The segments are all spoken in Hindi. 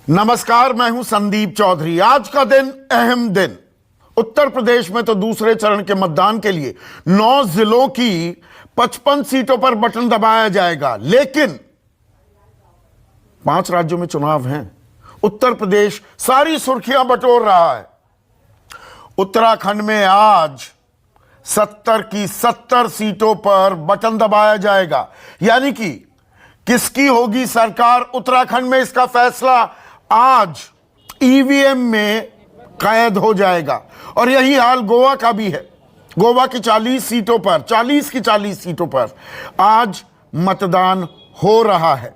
नमस्कार, मैं हूं संदीप चौधरी। आज का दिन अहम दिन। उत्तर प्रदेश में तो दूसरे चरण के मतदान के लिए 9 जिलों की 55 सीटों पर बटन दबाया जाएगा, लेकिन 5 राज्यों में चुनाव हैं। उत्तर प्रदेश सारी सुर्खियां बटोर रहा है। उत्तराखंड में आज 70 की 70 सीटों पर बटन दबाया जाएगा, यानी कि किसकी होगी सरकार उत्तराखंड में, इसका फैसला आज ईवीएम में कैद हो जाएगा। और यही हाल गोवा का भी है। गोवा की 40 सीटों पर 40 की 40 सीटों पर आज मतदान हो रहा है,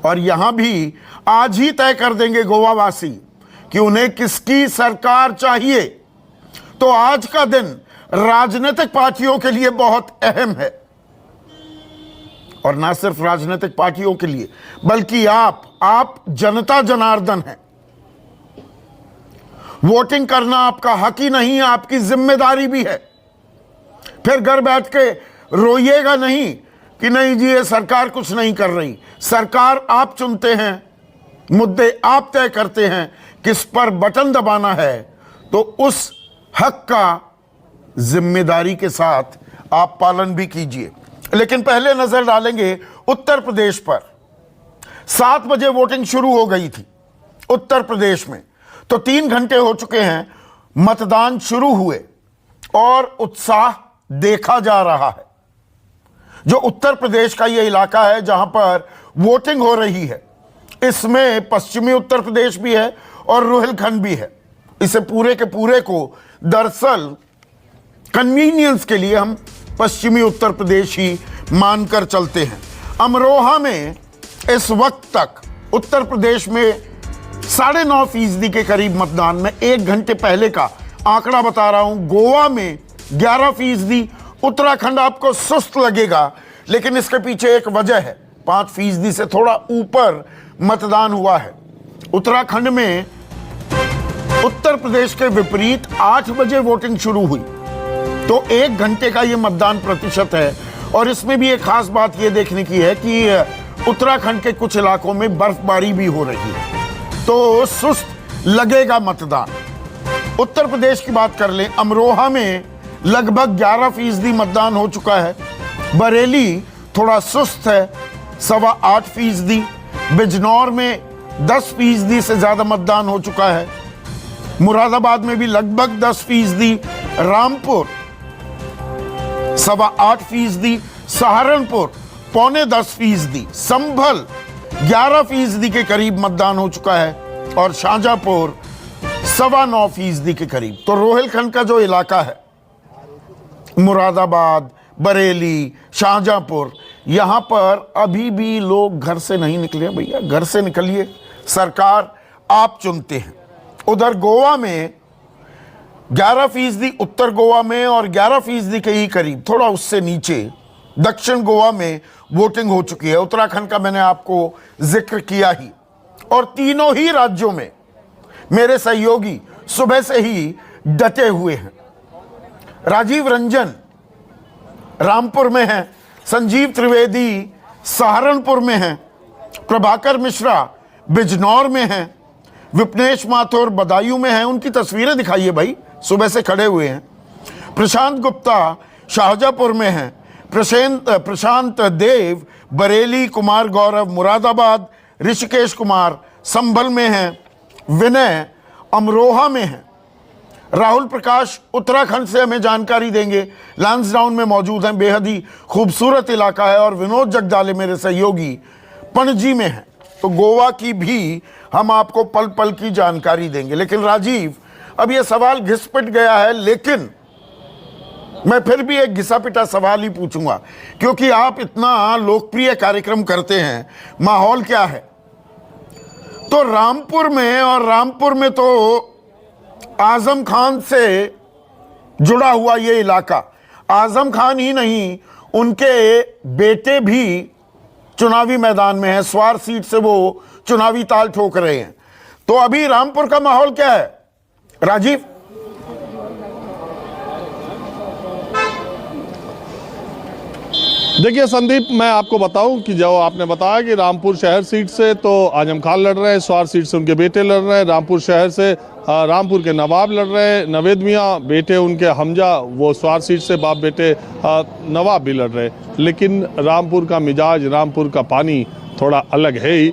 और यहां भी आज ही तय कर देंगे गोवावासी कि उन्हें किसकी सरकार चाहिए। तो आज का दिन राजनीतिक पार्टियों के लिए बहुत अहम है, और ना सिर्फ राजनीतिक पार्टियों के लिए, बल्कि आप जनता जनार्दन हैं। वोटिंग करना आपका हक ही नहीं, आपकी जिम्मेदारी भी है। फिर घर बैठ के रोइएगा नहीं कि नहीं जी ये सरकार कुछ नहीं कर रही। सरकार आप चुनते हैं, मुद्दे आप तय करते हैं, किस पर बटन दबाना है, तो उस हक का जिम्मेदारी के साथ आप पालन भी कीजिए। लेकिन पहले नजर डालेंगे उत्तर प्रदेश पर। 7 बजे वोटिंग शुरू हो गई थी उत्तर प्रदेश में, तो 3 घंटे हो चुके हैं मतदान शुरू हुए, और उत्साह देखा जा रहा है। जो उत्तर प्रदेश का यह इलाका है जहां पर वोटिंग हो रही है, इसमें पश्चिमी उत्तर प्रदेश भी है और रुहेलखंड भी है। इसे पूरे के पूरे को दरअसल कन्वीनियंस के लिए हम पश्चिमी उत्तर प्रदेश ही मानकर चलते हैं। अमरोहा में इस वक्त तक उत्तर प्रदेश में 9.5% के करीब मतदान में 1 घंटे पहले का आंकड़ा बता रहा हूं। गोवा में 11%। उत्तराखंड आपको सुस्त लगेगा, लेकिन इसके पीछे एक वजह है। 5% से थोड़ा ऊपर मतदान हुआ है। उत्तराखंड में उत्तर प्रदेश के विपरीत 8 बजे वोटिंग शुरू हुई, तो 1 घंटे का यह मतदान प्रतिशत है। और इसमें भी एक खास बात यह देखने की है कि उत्तराखंड के कुछ इलाकों में बर्फबारी भी हो रही है, तो सुस्त लगेगा मतदान। उत्तर प्रदेश की बात कर लें, अमरोहा में लगभग 11% मतदान हो चुका है। बरेली थोड़ा सुस्त है, 8.25%। बिजनौर में 10% से ज्यादा मतदान हो चुका है। मुरादाबाद में भी लगभग 10%। रामपुर 8.25%। सहारनपुर 9.25%। संभल 11% के करीब मतदान हो चुका है, और शाहजहांपुर 9.25% के करीब। तो रोहिलखंड का जो इलाका है, मुरादाबाद, बरेली, शाहजहांपुर, यहां पर अभी भी लोग घर से नहीं निकले। भैया घर से निकलिए, सरकार आप चुनते हैं। उधर गोवा में 11%, उत्तर गोवा में, और 11% के ही करीब, थोड़ा उससे नीचे दक्षिण गोवा में वोटिंग हो चुकी है। उत्तराखंड का मैंने आपको जिक्र किया ही। और तीनों ही राज्यों में मेरे सहयोगी सुबह से ही डटे हुए हैं। राजीव रंजन रामपुर में हैं, संजीव त्रिवेदी सहारनपुर में हैं, प्रभाकर मिश्रा बिजनौर में हैं, विपनेश माथुर बदायूं में हैं। उनकी तस्वीरें दिखाइए भाई, सुबह से खड़े हुए हैं। प्रशांत गुप्ता शाहजहांपुर में हैं, प्रशांत देव बरेली, कुमार गौरव मुरादाबाद, ऋषिकेश कुमार संभल में हैं, विनय अमरोहा में हैं। राहुल प्रकाश उत्तराखंड से हमें जानकारी देंगे, लांसडाउन में मौजूद हैं, बेहद ही खूबसूरत इलाका है। और विनोद जगदाले मेरे सहयोगी पणजी में हैं। तो गोवा की भी हम आपको पल पल की जानकारी देंगे। लेकिन राजीव, अब यह सवाल घिस-पिट गया है, लेकिन मैं फिर भी एक घिसा पिटा सवाल ही पूछूंगा, क्योंकि आप इतना लोकप्रिय कार्यक्रम करते हैं। माहौल क्या है? तो रामपुर में तो आजम खान से जुड़ा हुआ ये इलाका, आजम खान ही नहीं, उनके बेटे भी चुनावी मैदान में हैं। स्वार सीट से वो चुनावी ताल ठोक रहे हैं। तो अभी रामपुर का माहौल क्या है राजीव? देखिए संदीप, मैं आपको बताऊं कि जो आपने बताया कि रामपुर शहर सीट से तो आजम खान लड़ रहे हैं, स्वार सीट से उनके बेटे लड़ रहे हैं, रामपुर शहर से रामपुर के नवाब लड़ रहे हैं, नवेद मियाँ बेटे उनके हमजा, वो स्वार सीट से बाप बेटे नवाब भी लड़ रहे हैं। लेकिन रामपुर का मिजाज, रामपुर का पानी थोड़ा अलग है ही।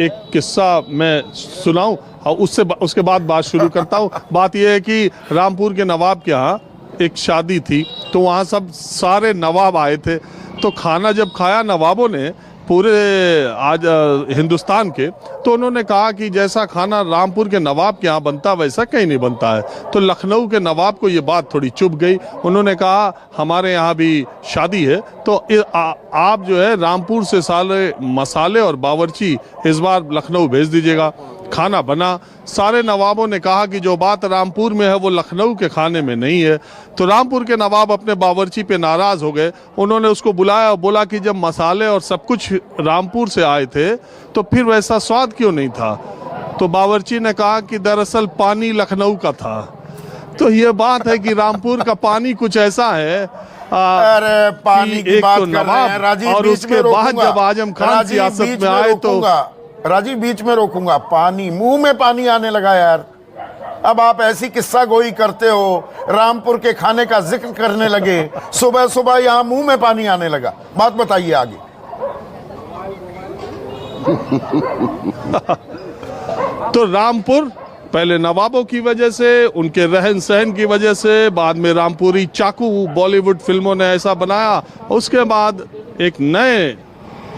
एक किस्सा मैं सुनाऊं और उसके बाद बात शुरू करता हूं। बात यह है कि रामपुर के नवाब के यहाँ एक शादी थी, तो वहाँ सब सारे नवाब आए थे। तो खाना जब खाया नवाबों ने पूरे आज हिंदुस्तान के, तो उन्होंने कहा कि जैसा खाना रामपुर के नवाब के यहाँ बनता वैसा कहीं नहीं बनता है। तो लखनऊ के नवाब को ये बात थोड़ी चुभ गई। उन्होंने कहा हमारे यहाँ भी शादी है, तो आप जो है रामपुर से सारे मसाले और बावर्ची इस बार लखनऊ भेज दीजिएगा। खाना बना। सारे नवाबों ने कहा कि जो बात रामपुर में है वो लखनऊ के खाने में नहीं है। तो रामपुर के नवाब अपने बावर्ची पे नाराज़ हो गए। उन्होंने उसको बुलाया और बोला कि जब मसाले और सब कुछ रामपुर से आए थे तो फिर वैसा स्वाद क्यों नहीं था। तो बावर्ची ने कहा कि दरअसल पानी लखनऊ का था। तो ये बात है कि रामपुर का पानी कुछ ऐसा है अरे पानी की बात कर रहे हैं राजीव, और उसके बाद जब आजम खान सियासत में आए तो राजीव बीच में रोकूंगा। पानी, मुंह में पानी आने लगा यार। अब आप ऐसी किस्सा गोई करते हो, रामपुर के खाने का जिक्र करने लगे, सुबह सुबह यहाँ मुंह में पानी आने लगा। बात बताइए आगे। तो रामपुर पहले नवाबों की वजह से, उनके रहन सहन की वजह से, बाद में रामपुरी चाकू बॉलीवुड फिल्मों ने ऐसा बनाया। उसके बाद एक नए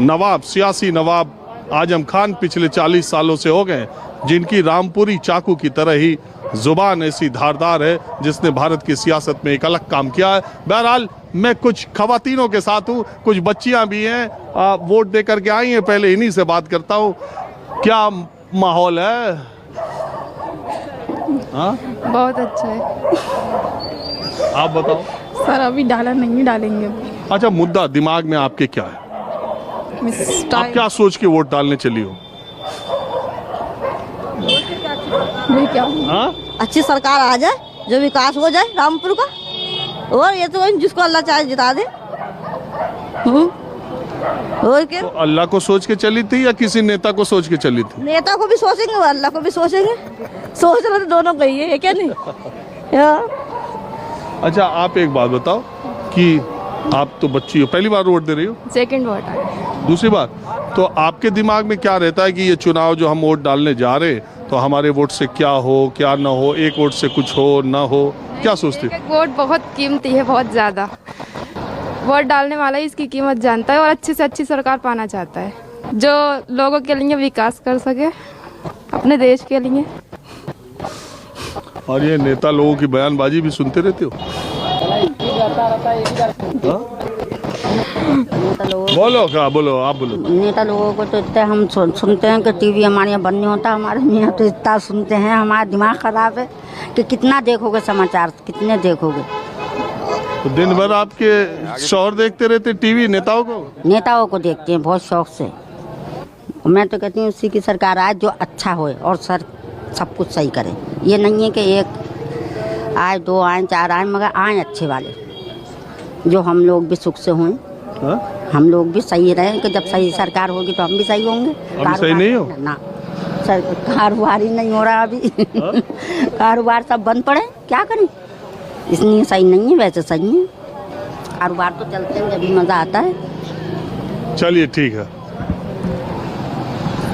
नवाब, सियासी नवाब आजम खान पिछले 40 सालों से हो गए, जिनकी रामपुरी चाकू की तरह ही जुबान ऐसी धारदार है, जिसने भारत की सियासत में एक अलग काम किया है। बहरहाल मैं कुछ खवातीनों के साथ हूँ, कुछ बच्चियाँ भी हैं, वोट दे करके आई हैं। पहले इन्हीं से बात करता हूँ। क्या माहौल है? हाँ, बहुत अच्छा है। आप बताओ। सर अभी डाला नहीं, डालेंगे। अच्छा, मुद्दा दिमाग में आपके क्या है? आप क्या सोच के वोट डालने चली हो? क्या? हाँ? अच्छी सरकार आ जाए, जो विकास हो जाए रामपुर का, और ये तो जिसको अल्लाह चाहे जिता दे। और क्या? तो अल्लाह को सोच के चली थी या किसी नेता को सोच के चली थी? नेता को भी सोचेंगे और अल्लाह को भी सोचेंगे। सोच रहे तो दोनों कही है, क्या नहीं? अच्छा, आप एक बात बताओ कि आप तो बच्ची हो, पहली बार वोट दे रही हो? सेकंड वोट है। दूसरी बात, तो आपके दिमाग में क्या रहता है कि ये चुनाव जो हम वोट डालने जा रहे हैं, तो हमारे वोट से क्या हो क्या ना हो, एक वोट से कुछ हो ना हो, क्या सोचते हो? एक वोट बहुत कीमती है, बहुत ज़्यादा। वोट डालने वाला ही इसकी कीमत जानता है और अच्छी से अच्छी सरकार पाना चाहता है, जो लोगों के लिए विकास कर सके, अपने देश के लिए। और ये नेता लोगों की बयानबाजी भी सुनते रहते हो? बोलो, क्या बोलो, आप बोलो। नेता लोगों को तो इतना हम सुनते हैं कि टीवी हमारे यहाँ बंद नहीं होता, हमारे यहाँ तो इतना सुनते हैं, हमारा दिमाग खराब है कि कितना देखोगे समाचार, कितने देखोगे। तो दिन भर आपके शौहर देखते रहते टीवी नेताओं को? नेताओं को देखते हैं बहुत शौक से। मैं तो कहती हूँ उसी की सरकार आए जो अच्छा होए और सब कुछ सही करे। ये नहीं है कि एक आए, दो आए, चार आए, मगर आए अच्छे वाले, जो हम लोग भी सुख से हों। हम लोग भी सही रहें कि जब सही सरकार होगी तो हम भी सही होंगे। अभी सही नहीं हो ना, कारोबार ही नहीं हो रहा अभी। कारोबार सब बंद पड़े, क्या करें? इसलिए सही नहीं है, वैसे सही है। कारोबार तो चलते हैं, जब मज़ा आता है। चलिए ठीक है।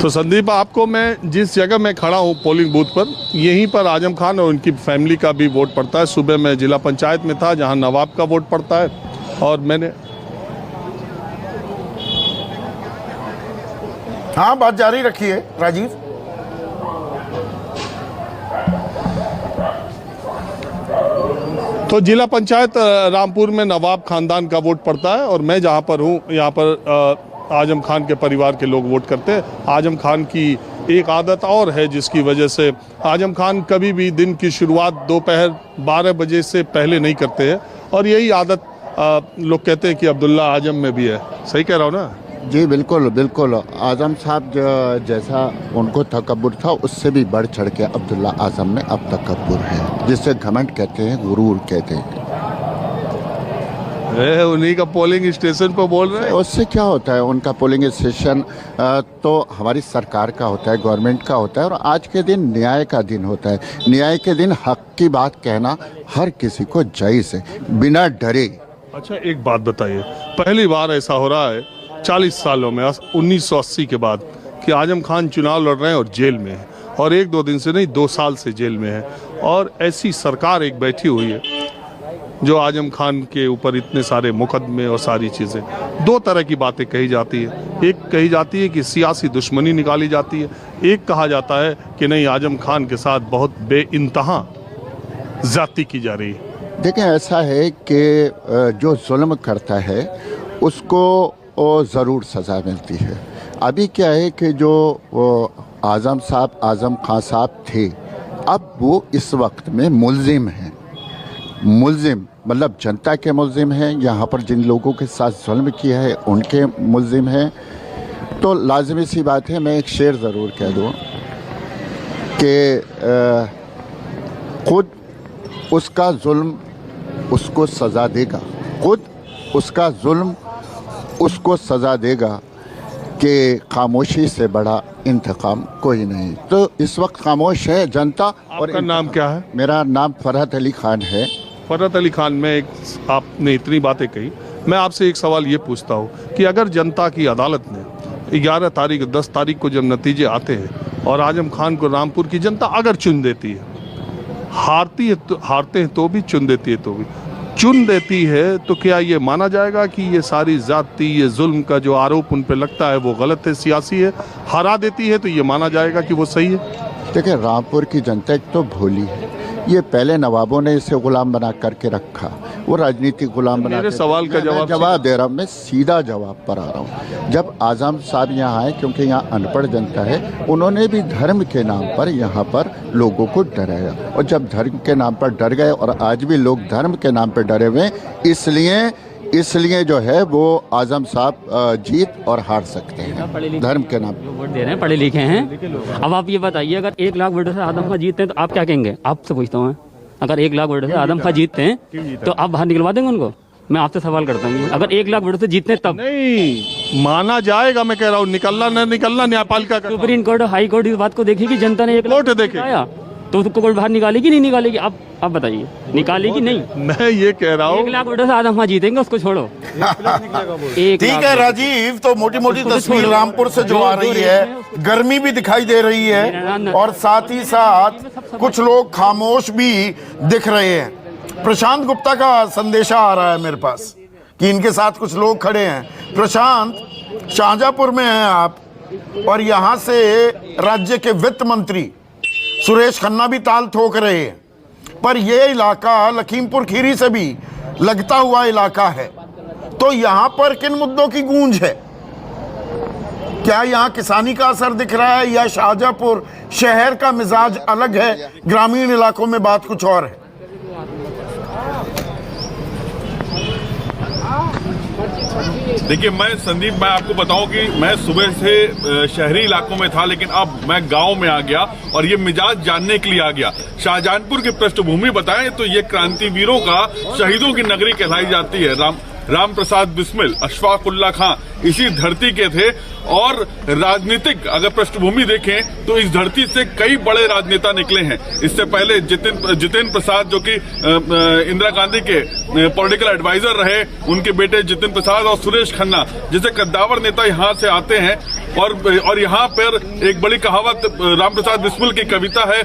तो संदीप, आपको मैं जिस जगह मैं खड़ा हूँ पोलिंग बूथ पर, यहीं पर आजम खान और उनकी फैमिली का भी वोट पड़ता है। सुबह मैं जिला पंचायत में था जहाँ नवाब का वोट पड़ता है, और मैंने हाँ, बात जारी रखिए राजीव। तो जिला पंचायत रामपुर में नवाब खानदान का वोट पड़ता है, और मैं जहाँ पर हूँ यहाँ पर आजम खान के परिवार के लोग वोट करते हैं। आजम खान की एक आदत और है जिसकी वजह से आजम खान कभी भी दिन की शुरुआत दोपहर 12 बजे से पहले नहीं करते हैं, और यही आदत लोग कहते हैं कि अब्दुल्ला आजम में भी है। सही कह रहा हूँ ना? जी बिल्कुल बिल्कुल। आजम साहब जैसा उनको तकब्बुर था, उससे भी बढ़ चढ़ के अब्दुल्ला आजम में अब तकब्बुर है, जिससे घमंड कहते हैं, गुरूर कहते हैं। उन्हीं का पोलिंग स्टेशन पर बोल रहे हैं। उससे क्या होता है, उनका पोलिंग स्टेशन तो हमारी सरकार का होता है, गवर्नमेंट का होता है, और आज के दिन न्याय का दिन होता है। न्याय के दिन हक की बात कहना हर किसी को जायज़ है, बिना डरे। अच्छा एक बात बताइए, पहली बार ऐसा हो रहा है 40 सालों में 1980 के बाद कि आजम खान चुनाव लड़ रहे हैं और जेल में है, और 1-2 दिन से नहीं 2 साल से जेल में है, और ऐसी सरकार एक बैठी हुई है जो आजम खान के ऊपर इतने सारे मुकदमे और सारी चीज़ें। 2 तरह की बातें कही जाती है, एक कही जाती है कि सियासी दुश्मनी निकाली जाती है, एक कहा जाता है कि नहीं आजम खान के साथ बहुत बेइंतहा ज़्यादती की जा रही है। देखें, ऐसा है कि जो जुल्म करता है उसको ज़रूर सज़ा मिलती है। अभी क्या है कि जो आज़म खान साहब थे, अब वो इस वक्त में मुल्ज़िम हैं। मुल्ज़िम मतलब जनता के मुल्ज़िम हैं, यहाँ पर जिन लोगों के साथ जुल्म किया है उनके मुल्ज़िम हैं। तो लाजमी सी बात है, मैं एक शेर ज़रूर कह दूँ कि खुद उसका जुल्म उसको सज़ा देगा, खुद उसका जुल्म उसको सज़ा देगा कि खामोशी से बड़ा इंतकाम कोई नहीं। तो इस वक्त खामोश है जनता। और आपका नाम क्या है? मेरा नाम फरहत अली खान है। फरहत अली खान, में आपने इतनी बातें कही, मैं आपसे एक सवाल ये पूछता हूँ कि अगर जनता की अदालत ने 11 तारीख 10 तारीख को जब नतीजे आते हैं और आजम खान को रामपुर की जनता अगर चुन देती है, हारते हैं तो भी, चुन देती है तो भी, चुन देती है, तो क्या ये माना जाएगा कि ये सारी ज़्यादती, ये जुल्म का जो आरोप उन पे लगता है वो गलत है, सियासी है? हरा देती है तो ये माना जाएगा कि वो सही है? देखिए, रामपुर की जनता एक तो भोली है, ये पहले नवाबों ने इसे गुलाम बना करके रखा, वो राजनीतिक गुलाम बना। मेरे सवाल का जवाब दे रहा हूँ, मैं सीधा जवाब पर आ रहा हूँ। जब आज़म साहब यहाँ आए, क्योंकि यहाँ अनपढ़ जनता है, उन्होंने भी धर्म के नाम पर यहाँ पर लोगों को डराया, और जब धर्म के नाम पर डर गए, और आज भी लोग धर्म के नाम पर डरे हुए, इसलिए जो है वो आज़म साहब जीत और हार सकते हैं धर्म के नाम पर। वोट दे रहे हैं, पढ़े लिखे हैं। अब आप ये बताइए, अगर 1 लाख वोटों से आदम खां जीतते हैं तो आप क्या कहेंगे? आपसे पूछता हूँ, अगर 1 लाख वोटों से आदम खां जीतते हैं तो आप बाहर निकलवा देंगे उनको? मैं आपसे सवाल करता हूँ, अगर 1 लाख वोटों से जीतते हैं तब नहीं माना जाएगा। मैं कह रहा हूँ निकलना न निकलना न्यायपालिका का। सुप्रीम कोर्ट, हाई कोर्ट इस बात को देखेगी, जनता ने 1 लाख कोर्ट देखे आया तो उसको कोर्ट बाहर निकालेगी नहीं निकालेगी? आप बताइए, निकालेगी नहीं? मैं ये कह रहा हूँ 1 लाख वोटों से आदम खां जीतेंगे, उसको छोड़ो। ठीक है राजीव, तो मोटी मोटी तस्वीर रामपुर से जो आ रही है, गर्मी भी दिखाई दे रही है और साथ ही साथ कुछ लोग खामोश भी दिख रहे हैं। प्रशांत गुप्ता का संदेशा आ रहा है मेरे पास कि इनके साथ कुछ लोग खड़े हैं। प्रशांत, शाहजहांपुर में हैं आप, और यहाँ से राज्य के वित्त मंत्री सुरेश खन्ना भी ताल ठोक रहे हैं, पर यह इलाका लखीमपुर खीरी से भी लगता हुआ इलाका है। तो यहां पर किन मुद्दों की गूंज है? क्या यहां किसानी का असर दिख रहा है, या शाहजहांपुर शहर का मिजाज अलग है, ग्रामीण इलाकों में बात कुछ और है? देखिए, मैं आपको बताऊं कि मैं सुबह से शहरी इलाकों में था, लेकिन अब मैं गांव में आ गया और ये मिजाज जानने के लिए आ गया। शाहजहांपुर की पृष्ठभूमि बताएं तो ये क्रांतिवीरों का, शहीदों की नगरी कहलाई जाती है। राम प्रसाद बिस्मिल, अशफाक उल्लाह खां इसी धरती के थे, और राजनीतिक अगर पृष्ठभूमि देखें तो इस धरती से कई बड़े राजनेता निकले हैं। इससे पहले जितेंद्र प्रसाद, जो कि इंदिरा गांधी के पॉलिटिकल एडवाइजर रहे, उनके बेटे जितेंद्र प्रसाद और सुरेश खन्ना जैसे कद्दावर नेता यहाँ से आते हैं। और यहाँ पर एक बड़ी कहावत राम प्रसाद बिस्मिल की कविता है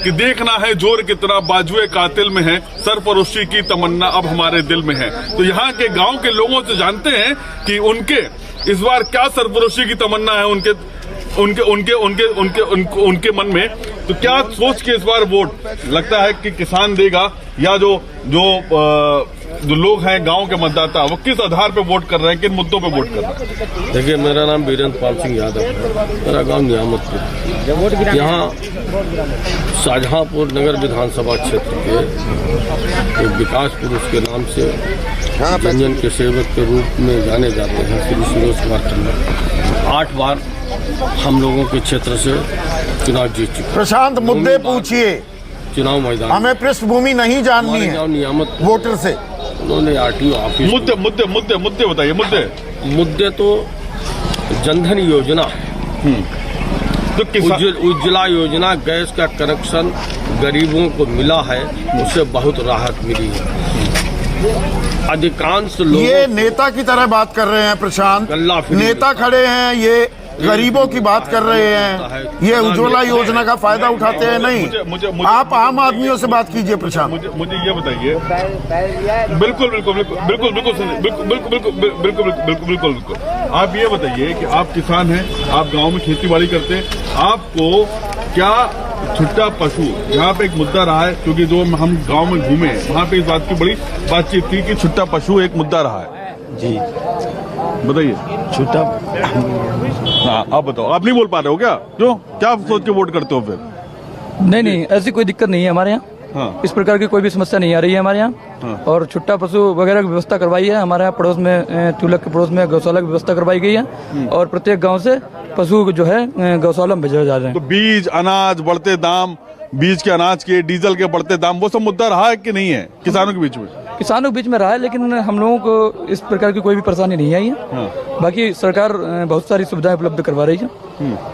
कि देखना है जोर कितना बाजुए कातिल में है, सरफरोशी की तमन्ना अब हमारे दिल में है। तो यहाँ के गांव के लोगों से जानते हैं कि उनके इस बार क्या सरफरोशी की तमन्ना है उनके मन में। तो क्या सोच के इस बार वोट लगता है कि किसान देगा, या जो लोग हैं गांव के मतदाता, वो किस आधार पे वोट कर रहे हैं, किन मुद्दों पे वोट कर रहे हैं? देखिए, मेरा नाम वीरेंद्र पाल सिंह यादव है, मेरा गांव नियामतपुर। यहाँ शाहजहांपुर नगर विधानसभा क्षेत्र के एक विकास पुरुष के नाम से जनजन के सेवक के रूप में जाने जाते हैं श्री सुरेश कुमार खन्ना। 8 बार हम लोगों के क्षेत्र से चुनाव जीत चुके। प्रशांत, मुद्दे पूछिए, चुनाव मैदान हमें पृष्ठभूमि नहीं जाननी है नियामत वोटर से। उन्होंने आरटीओ ऑफिस मुद्दे मुद्दे मुद्दे मुद्दे बताइए मुद्दे तो जनधन योजना, तो उज्ज्वला योजना, गैस का कनेक्शन गरीबों को मिला है, उससे बहुत राहत मिली है। अधिकांश लोग ये नेता की तरह बात कर रहे हैं प्रशांत, गल्ला फ्री नेता खड़े हैं, ये गरीबों की बात कर रहे हैं, ये उज्ज्वला योजना का फायदा उठाते हैं। नहीं, आप आम आदमियों से बात कीजिए प्रशांत। मुझे ये बताइए, बिल्कुल बिल्कुल बिल्कुल बिल्कुल बिल्कुल बिल्कुल बिल्कुल बिल्कुल बिल्कुल बिल्कुल बिल्कुल आप ये बताइए कि आप किसान हैं, आप गांव में खेती बाड़ी करते हैं, आपको क्या छुट्टा पशु, यहाँ पे एक मुद्दा रहा है, क्योंकि जो हम गांव में घूमे वहाँ पे इस बात की बड़ी बातचीत थी कि छुट्टा पशु एक मुद्दा रहा है। जी बताइए। छुट्टा, हाँ आप बताओ, आप नहीं बोल पा रहे हो क्या? जो क्या सोच के वोट करते हो फिर? नहीं ऐसी कोई दिक्कत नहीं है हमारे यहाँ। हाँ। इस प्रकार की कोई भी समस्या नहीं आ रही है हमारे यहाँ। हाँ। और छुट्टा पशु वगैरह की व्यवस्था करवाई है हमारे यहाँ पड़ोस में, तुलक के पड़ोस में गौशाला की व्यवस्था करवाई गई है और प्रत्येक गांव से पशु जो है गौशाला में भेजे जा रहे हैं। तो बीज, अनाज बढ़ते दाम, बीज के, अनाज के, डीजल के बढ़ते दाम, वो सब मुद्दा रहा है कि नहीं है किसानों के बीच में? किसानों के बीच में रहा है, लेकिन हम लोगों को इस प्रकार की कोई भी परेशानी नहीं आई है। हाँ। बाकी सरकार बहुत सारी सुविधाएं उपलब्ध करवा रही है,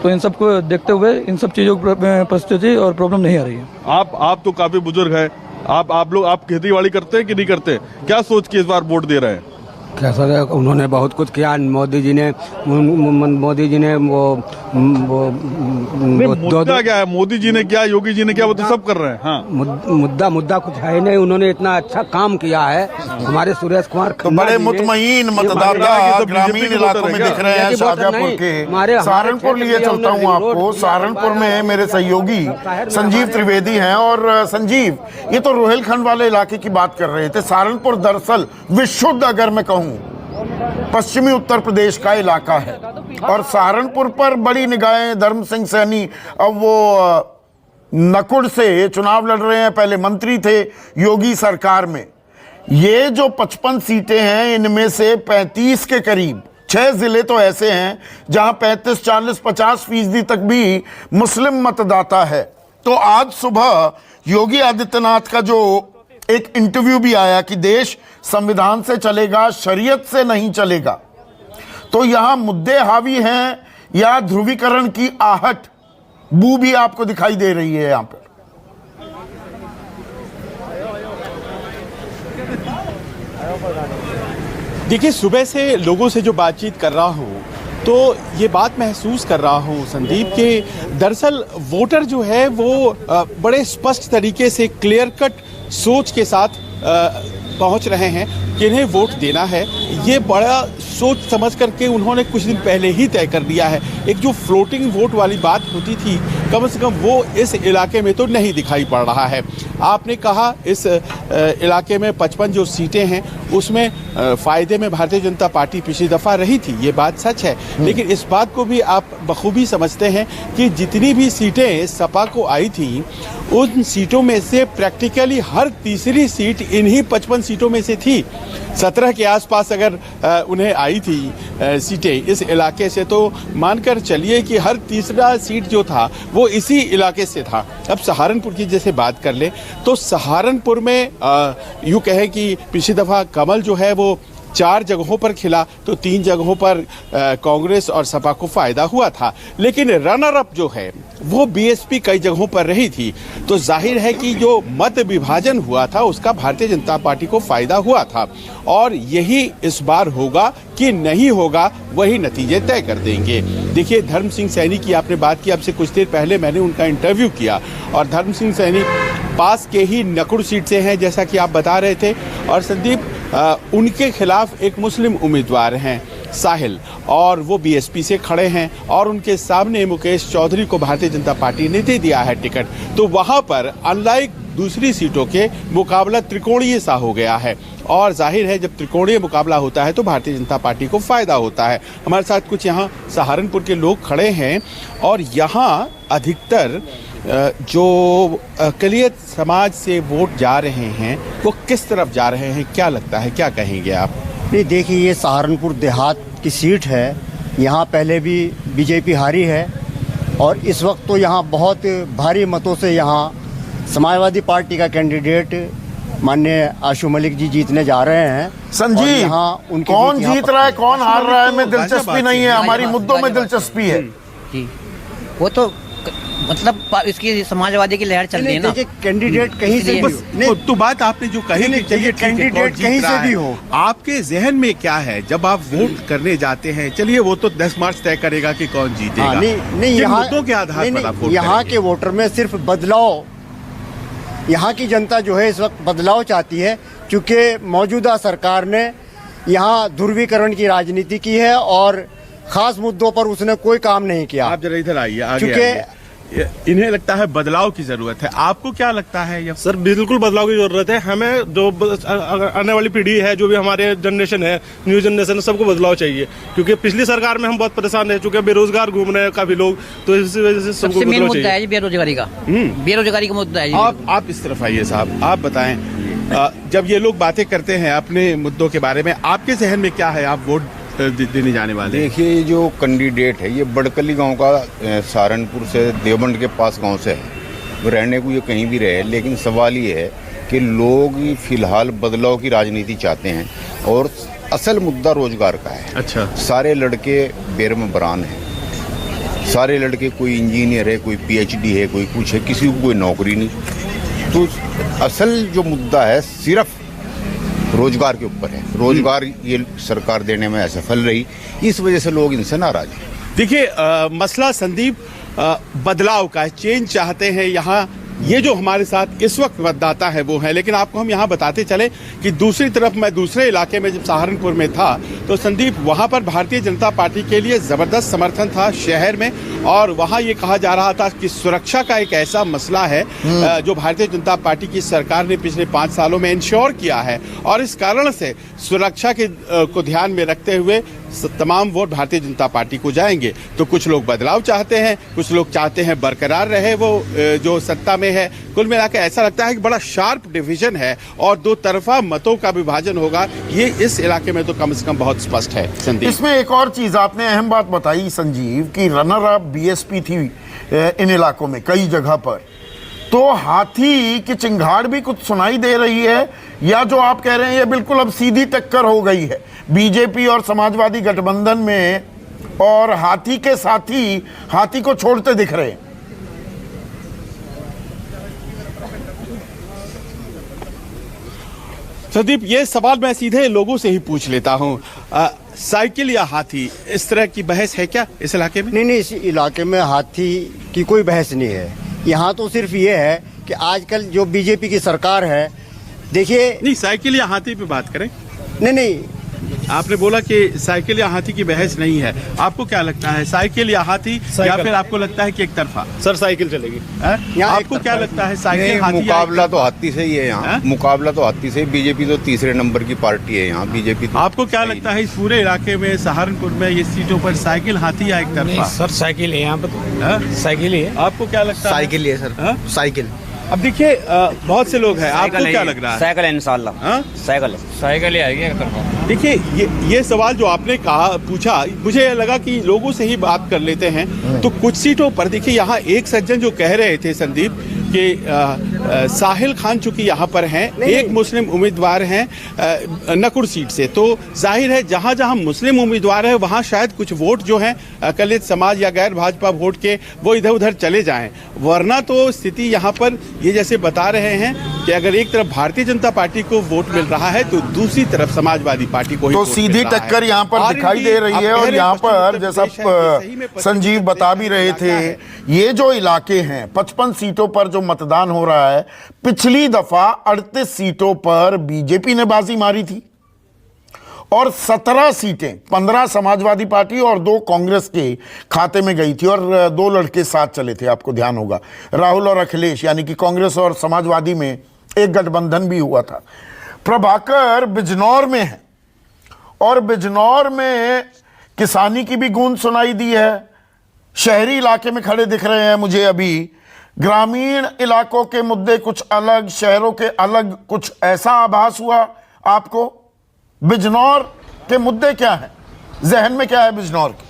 तो इन सब को देखते हुए इन सब चीजों की परिस्थिति और प्रॉब्लम नहीं आ रही है। आप तो काफी बुजुर्ग हैं, आप खेती बाड़ी करते हैं कि नहीं करते? क्या सोच के इस बार वोट दे रहे हैं? कैसा है, उन्होंने बहुत कुछ किया। मोदी जी ने वो मुद्दा क्या है? मोदी जी ने क्या, योगी जी ने क्या, वो तो सब कर रहे हैं। हाँ। मुद्दा कुछ है नहीं। उन्होंने इतना अच्छा काम किया है। हमारे सुरेश कुमार तो बड़े मुतमईन मतदाता ग्रामीण इलाकों में दिख रहे हैं, शाहजहांपुर के। सहारनपुर लिए चलता हूँ आपको। सहारनपुर में मेरे सहयोगी संजीव त्रिवेदी हैं। और संजीव, ये तो रोहिलखंड वाले इलाके की बात कर रहे थे। सहारनपुर दरअसल विशुद्ध, अगर मैं कहूँ, पश्चिमी उत्तर प्रदेश का इलाका है और सहारनपुर पर बड़ी निगाहें। धर्म सिंह सैनी अब वो नकुड़ से चुनाव लड़ रहे हैं, पहले मंत्री थे योगी सरकार में। ये जो 55 सीटें हैं, इनमें से 35 के करीब 6 जिले तो ऐसे हैं जहां 35, 40, 50% तक भी मुस्लिम मतदाता है। तो आज सुबह योगी आदित्यनाथ का जो एक इंटरव्यू भी आया कि देश संविधान से चलेगा, शरीयत से नहीं चलेगा। तो यहां मुद्दे हावी हैं या ध्रुवीकरण की आहट, बू भी आपको दिखाई दे रही है यहां पर? देखिए, सुबह से लोगों से जो बातचीत कर रहा हूं तो ये बात महसूस कर रहा हूं संदीप के दरअसल वोटर जो है वो बड़े स्पष्ट तरीके से क्लियर कट सोच के साथ पहुंच रहे हैं कि इन्हें वोट देना है। ये बड़ा सोच समझ करके उन्होंने कुछ दिन पहले ही तय कर दिया है। एक जो फ्लोटिंग वोट वाली बात होती थी, कम से कम वो इस इलाके में तो नहीं दिखाई पड़ रहा है। आपने कहा इस इलाके में 55 जो सीटें हैं उसमें फ़ायदे में भारतीय जनता पार्टी पिछली दफ़ा रही थी, ये बात सच है। लेकिन इस बात को भी आप बखूबी समझते हैं कि जितनी भी सीटें सपा को आई थी, उन सीटों में से प्रैक्टिकली हर तीसरी सीट इन्हीं 55 सीटों में से थी। 17 के आसपास अगर उन्हें आई थी सीटें इस इलाके से, तो मानकर चलिए कि हर तीसरा सीट जो था वो इसी इलाके से था। अब सहारनपुर की जैसे बात कर ले तो सहारनपुर में यूँ कहें कि पिछली दफ़ा कमल जो है वो 4 जगहों पर खिला तो 3 जगहों पर कांग्रेस और सपा को फायदा हुआ था। लेकिन रनर अप जो है वो बीएसपी कई जगहों पर रही थी। तो जाहिर है कि जो मत विभाजन हुआ था उसका भारतीय जनता पार्टी को फायदा हुआ था। और यही इस बार होगा कि नहीं होगा, वही नतीजे तय कर देंगे। देखिए, धर्म सिंह सैनी की आपने बात की, आपसे कुछ देर पहले मैंने उनका इंटरव्यू किया और धर्म सिंह सैनी पास के ही नकुड़ सीट से हैं जैसा कि आप बता रहे थे। और संदीप, उनके खिलाफ एक मुस्लिम उम्मीदवार हैं साहिल, और वो बीएसपी से खड़े हैं और उनके सामने मुकेश चौधरी को भारतीय जनता पार्टी ने दे दिया है टिकट। तो वहाँ पर अनलाइक दूसरी सीटों के मुकाबला त्रिकोणीय सा हो गया है। और जाहिर है जब त्रिकोणीय मुकाबला होता है तो भारतीय जनता पार्टी को फायदा होता है। हमारे साथ कुछ यहाँ सहारनपुर के लोग खड़े हैं और यहाँ अधिकतर जो अक़लियत समाज से वोट जा रहे हैं वो किस तरफ जा रहे हैं, क्या लगता है, क्या कहेंगे आप? नहीं, देखिए, ये सहारनपुर देहात की सीट है। यहाँ पहले भी बीजेपी हारी है और इस वक्त तो यहाँ बहुत भारी मतों से यहाँ समाजवादी पार्टी का कैंडिडेट माननीय आशु मलिक जी जीतने जा रहे हैं। और संजीव, यहाँ उनकी कौन यहाँ जीत रहा है कौन हार रहा है में तो दिलचस्पी नहीं है, हमारी मुद्दों में दिलचस्पी है। जी, वो तो मतलब इसकी समाजवादी की लहर चल रही है ना। देखिए कैंडिडेट कहीं से भी हो। तो बात आपने जो कही कि चलिए कैंडिडेट कहीं से भी हो, आपके जहन में क्या है जब आप वोट करने जाते हैं? चलिए वो तो 10 मार्च तय करेगा कि कौन जीतेगा। नहीं, जिन यहाँ मुद्दों के आधार पर आप वोट यहाँ करेंगे। के वोटर में सिर्फ बदलाव, यहाँ की जनता जो है इस वक्त बदलाव चाहती है, क्योंकि मौजूदा सरकार ने यहाँ ध्रुवीकरण की राजनीति की है और खास मुद्दों पर उसने कोई काम नहीं किया। आप जरा इधर आइए, आगे क्योंकि आइए। इन्हें लगता है बदलाव की जरूरत है, आपको क्या लगता है? ये सर बिल्कुल बदलाव की जरूरत है। हमें जो आने वाली पीढ़ी है, जो भी हमारे जनरेशन है, न्यू जनरेशन है, सबको बदलाव चाहिए। क्योंकि पिछली सरकार में हम बहुत परेशान रह चुके हैं, बेरोजगार घूम रहे हैं काफी लोग, तो इसी वजह से सबको सबसे मेन बदलाव मुद्दा है चाहिए। जी बेरोजगारी का। बेरोजगारी का मुद्दा है जी। आप इस तरफ आइए साहब, आप बताएं, जब ये लोग बातें करते हैं अपने मुद्दों के बारे में, आपके जहन में क्या है? आप वोट देने जाने वाले? देखिए, ये जो कैंडिडेट है ये बड़कली गांव का, सहारनपुर से देवबंद के पास गांव से है। वो रहने को ये कहीं भी रहे, लेकिन सवाल ये है कि लोग फिलहाल बदलाव की राजनीति चाहते हैं और असल मुद्दा रोजगार का है। अच्छा। सारे लड़के बेरम बरान हैं, सारे लड़के, कोई इंजीनियर है, कोई PhD है, कोई कुछ है, किसी को कोई नौकरी नहीं। तो असल जो मुद्दा है सिर्फ रोजगार के ऊपर है। रोजगार ये सरकार देने में असफल रही, इस वजह से लोग इनसे नाराज हैं। देखिए, मसला संदीप बदलाव का है, चेंज चाहते हैं यहाँ। ये जो हमारे साथ इस वक्त मतदाता है वो है, लेकिन आपको हम यहाँ बताते चले कि दूसरी तरफ मैं दूसरे इलाके में जब सहारनपुर में था तो संदीप, वहाँ पर भारतीय जनता पार्टी के लिए जबरदस्त समर्थन था शहर में, और वहाँ ये कहा जा रहा था कि सुरक्षा का एक ऐसा मसला है जो भारतीय जनता पार्टी की सरकार ने पिछले 5 सालों में इंश्योर किया है, और इस कारण से सुरक्षा के को ध्यान में रखते हुए तमाम वोट भारतीय जनता पार्टी को जाएंगे। तो कुछ लोग बदलाव चाहते हैं, कुछ लोग चाहते हैं बरकरार रहे वो जो सत्ता में है। कुल मिलाकर ऐसा लगता है कि बड़ा शार्प डिवीजन है और दो तरफा मतों का विभाजन होगा। ये इस इलाके में तो कम से कम बहुत स्पष्ट है। संदीप, इसमें एक और चीज आपने अहम बात बताई संजीव, कि रनर अप BSP थी इन इलाकों में कई जगह पर, तो हाथी की चिंगाड़ भी कुछ सुनाई दे रही है, या जो आप कह रहे हैं ये बिल्कुल अब सीधी टक्कर हो गई है बीजेपी और समाजवादी गठबंधन में, और हाथी के साथी हाथी को छोड़ते दिख रहे हैं? संदीप, ये सवाल मैं सीधे लोगों से ही पूछ लेता हूँ। साइकिल या हाथी, इस तरह की बहस है क्या इस इलाके में? नहीं, इस इलाके में हाथी की कोई बहस नहीं है। यहाँ तो सिर्फ ये है कि आजकल जो बीजेपी की सरकार है, देखिए। नहीं, साइकिल या हाथी पे बात करें। नहीं, आपने बोला कि साइकिल या हाथी की बहस नहीं है, आपको क्या लगता है, साइकिल या हाथी, या फिर आपको लगता है कि एक तरफा? सर साइकिल चलेगी। आपको क्या लगता है, साइकिल हाथी? मुकाबला तो हाथी से ही है यहाँ, मुकाबला तो हाथी से। बीजेपी तो तीसरे नंबर की पार्टी है यहाँ, बीजेपी। आपको क्या लगता है इस पूरे इलाके में, सहारनपुर में, ये सीटों पर साइकिल हाथी या एक तरफा? सर साइकिल है यहाँ पर, साइकिल ही है। आपको क्या लगता है? साइकिल है सर, साइकिल। अब देखिए, बहुत से लोग हैं, आपको क्या लग रहा है? साइकिल है इंशाल्लाह, साइकिल ही आएगी एक तरफा। देखिए, ये सवाल जो आपने कहा, पूछा, मुझे लगा कि लोगों से ही बात कर लेते हैं। तो कुछ सीटों पर देखिए, यहाँ एक सज्जन जो कह रहे थे संदीप कि साहिल खान चूंकि यहाँ पर हैं, एक मुस्लिम उम्मीदवार हैं नकुड़ सीट से, तो जाहिर है जहाँ जहाँ मुस्लिम उम्मीदवार है वहाँ शायद कुछ वोट जो हैं दलित समाज या गैर भाजपा वोट के, वो इधर उधर चले जाएं। वरना तो स्थिति यहाँ पर ये जैसे बता रहे हैं कि अगर एक तरफ भारतीय जनता पार्टी को वोट मिल रहा है तो दूसरी तरफ समाजवादी पार्टी को ही तो वोट सीधी मिल रहा है। टक्कर यहाँ पर दिखाई दे रही है। और यहाँ पर जैसा संजीव बता भी रहे थे, ये जो इलाके हैं 55 सीटों पर जो मतदान हो रहा है, पिछली दफा 38 सीटों पर बीजेपी ने बाजी मारी थी और 17 सीटें 15 समाजवादी पार्टी और 2 कांग्रेस के खाते में गई थी, और 2 लड़के साथ चले थे, आपको ध्यान होगा, राहुल और अखिलेश, यानी कि कांग्रेस और समाजवादी में एक गठबंधन भी हुआ था। प्रभाकर बिजनौर में है और बिजनौर में किसानी की भी गूंज सुनाई दी है। शहरी इलाके में खड़े दिख रहे हैं मुझे अभी, ग्रामीण इलाकों के मुद्दे कुछ अलग, शहरों के अलग, कुछ ऐसा आभास हुआ आपको? बिजनौर के मुद्दे क्या हैं, जहन में क्या है बिजनौर के?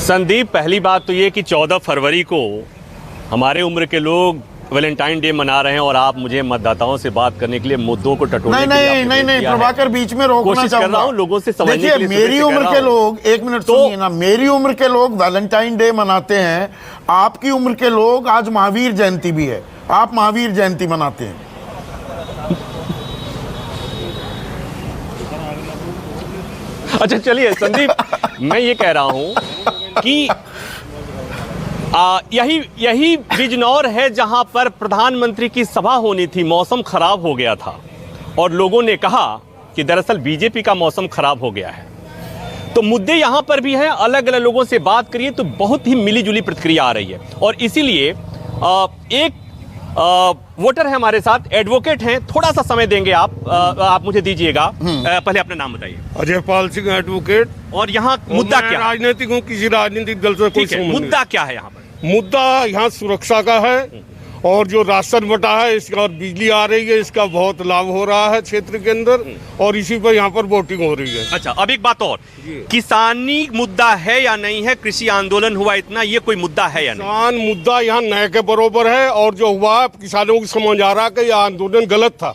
संदीप, पहली बात तो ये कि 14 फरवरी को हमारे उम्र के लोग वैलेंटाइन डे मना रहे हैं और आप मुझे मतदाताओं से बात करने के लिए मुद्दों को टटोलने के लिए नहीं प्रभाकर, बीच में रोकना कोशिश कर रहा हूं लोगों से समझने के लिए। मेरी उम्र के लोग, एक मिनट सुनिए ना, मेरी उम्र के लोग वैलेंटाइन डे मनाते हैं, आपकी उम्र के लोग, आज महावीर जयंती भी है, आप महावीर जयंती मनाते हैं। अच्छा चलिए संदीप, मैं ये कह रहा हूं कि यही बिजनौर है जहां पर प्रधानमंत्री की सभा होनी थी, मौसम खराब हो गया था और लोगों ने कहा कि दरअसल बीजेपी का मौसम खराब हो गया है। तो मुद्दे यहां पर भी हैं, अलग अलग लोगों से बात करिए तो बहुत ही मिली जुली प्रतिक्रिया आ रही है। और इसीलिए एक वोटर है हमारे साथ, एडवोकेट हैं, थोड़ा सा समय देंगे आप मुझे दीजिएगा। पहले अपना नाम बताइए। अजय पाल सिंह, एडवोकेट। और यहाँ मुद्दा क्या? राजनीतिक हूँ, किसी राजनीतिक दल से कोई संबंध नहीं। मुद्दा क्या है यहाँ पर? मुद्दा यहाँ सुरक्षा का है और जो राशन बटा है इसका और बिजली आ रही है, इसका बहुत लाभ हो रहा है क्षेत्र के अंदर और इसी पर यहाँ पर वोटिंग हो रही है। अच्छा, अब एक बात और, किसानी मुद्दा है या नहीं है? कृषि आंदोलन हुआ इतना, ये कोई मुद्दा है या नहीं? किसान मुद्दा यहाँ नए के बरोबर है और जो हुआ किसानों को समझ आ रहा कि यह आंदोलन गलत था।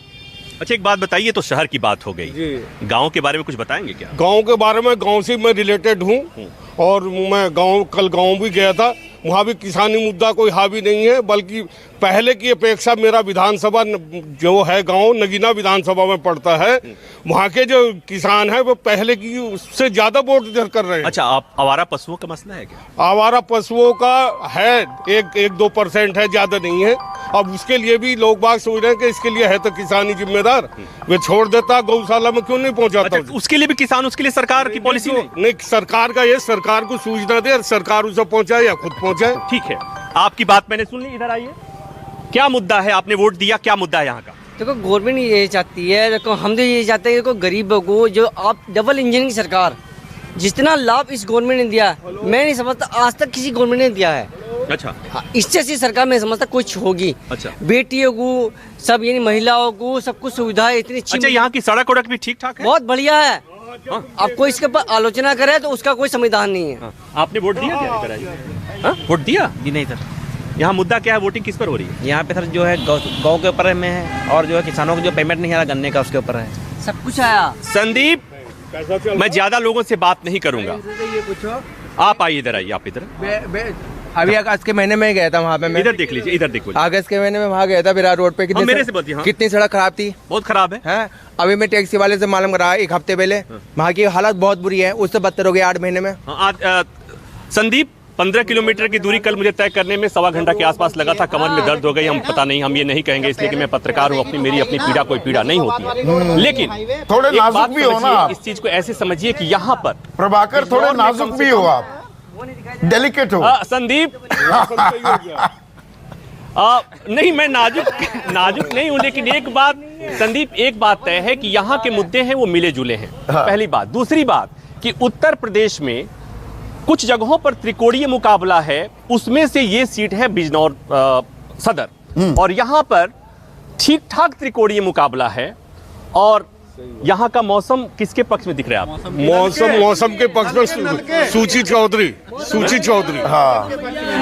अच्छा एक बात बताइए, तो शहर की बात हो गई, गांव के बारे में कुछ बताएंगे क्या? गांव के बारे में, गांव से मैं रिलेटेड हूं और मैं कल गांव भी गया था, वहाँ भी किसानी मुद्दा कोई हावी नहीं है, बल्कि पहले की अपेक्षा मेरा विधानसभा जो है गांव नगीना विधानसभा में पड़ता है, वहाँ के जो किसान हैं वो पहले की उससे ज्यादा वोट कर रहे हैं। अच्छा, आप आवारा पशुओं का मसला है क्या? आवारा पशुओं का है, 1-2% है, ज्यादा नहीं है। अब उसके लिए भी लोग बाग सोच रहे हैं कि इसके लिए है तो किसानी जिम्मेदार, वे छोड़ देता, गौशाला में क्यों नहीं पहुंचाता? अच्छा, उसके लिए भी किसान, उसके लिए सरकार की पॉलिसी नहीं, सरकार का ये, सरकार को सूचना दे, सरकार उसे पहुंचाए या खुद पहुंचाए। ठीक है, आपकी बात मैंने सुन ली। इधर आइए, क्या मुद्दा है? आपने वोट दिया, क्या मुद्दा है यहाँ का? देखो गवर्नमेंट ये चाहती है, देखो हम तो ये चाहते हैं कि गरीबों को जो आप डबल इंजन की सरकार, जितना लाभ इस गवर्नमेंट ने दिया, मैं नहीं समझता आज तक किसी गवर्नमेंट ने दिया है। अच्छा, इससे अच्छी सरकार मैं समझता कुछ होगी। अच्छा, बेटियों को सब यानी महिलाओं को सब कुछ सुविधाएं इतनी अच्छी। अच्छा, यहाँ की सड़क वड़क भी ठीक ठाक है? बहुत बढ़िया है। आप कोई इसके ऊपर आलोचना करे तो उसका कोई संविधान नहीं है। आपने वोट दिया क्या? वोट दिया? जी नहीं सर। यहाँ मुद्दा क्या है? वोटिंग किस पर हो रही है? यहाँ पे सर जो है गौ के ऊपर में है और जो है किसानों को जो पेमेंट नहीं आ रहा गन्ने का, उसके ऊपर है। सब कुछ आया। संदीप, मैं ज्यादा लोगों से बात नहीं करूंगा, ये पूछो। आप आइए, इधर आइए, आप इधर। अभी अगस्त के महीने में गया था वहाँ पे मैं। इधर देख लीजिए, इधर देखो। अगस्त के महीने में वहाँ गया था विराट रोड पे। मेरे से बोलिए। कितनी सड़क खराब थी? बहुत खराब है। अभी मैं टैक्सी वाले से मालूम करा एक हफ्ते पहले, वहाँ की हालत बहुत बुरी है, उससे बदतर हो गया 8 महीने में। संदीप, 15 किलोमीटर की दूरी कल मुझे तय करने में 1.25 घंटा के आसपास लगा था, कमर में दर्द हो गई। हम पता नहीं, हम ये नहीं कहेंगे इसलिए कि मैं पत्रकार हूँ, मेरी अपनी पीड़ा कोई पीड़ा नहीं होती है, लेकिन थोड़े नाजुक भी हो ना। इस चीज को ऐसे समझिए कि यहाँ पर प्रभाकर थोड़े नाजुक भी हो, आप डेलिकेट हो। संदीप नहीं, मैं नाजुक नहीं हूं, लेकिन एक बात संदीप, एक बात तय है कि यहाँ के मुद्दे हैं वो मिले जुले हैं। पहली बात। दूसरी बात कि उत्तर प्रदेश में कुछ जगहों पर त्रिकोणीय मुकाबला है, उसमें से ये सीट है बिजनौर सदर, और यहाँ पर ठीक ठाक त्रिकोणीय मुकाबला है। और यहाँ का मौसम किसके पक्ष में दिख रहा है आपको? मौसम के पक्ष में सूची चौधरी। हाँ,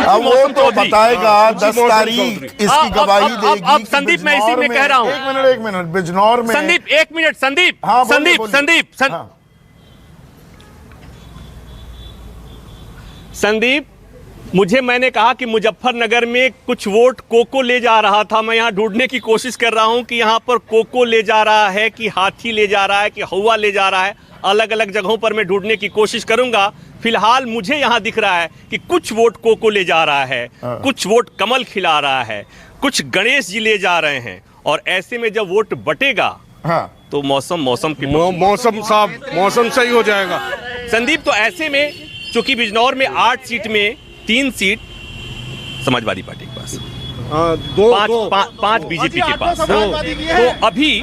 अब वो तो बताएगा, 10 तारीख इसकी गवाही देगी। अब संदीप, मैं इसी में कह रहा हूँ, एक मिनट बिजनौर में। संदीप, एक मिनट, संदीप। हाँ, संदीप, मैंने कहा कि मुजफ्फरनगर में कुछ वोट कोको ले जा रहा था। मैं यहाँ ढूंढने की कोशिश कर रहा हूँ कि यहाँ पर कोको ले जा रहा है कि हाथी ले जा रहा है कि हवा ले जा रहा है। अलग अलग जगहों पर मैं ढूंढने की कोशिश करूंगा। फिलहाल मुझे यहाँ दिख रहा है कि कुछ वोट कोको ले जा रहा है, कुछ वोट कमल खिला रहा है, कुछ गणेश जी ले जा रहे हैं। और ऐसे में जब वोट बटेगा तो मौसम सही हो जाएगा। संदीप, तो ऐसे में चूंकि बिजनौर में 8 सीट में 3 सीट समाजवादी पार्टी के पास, 5 बीजेपी के पास, तो अभी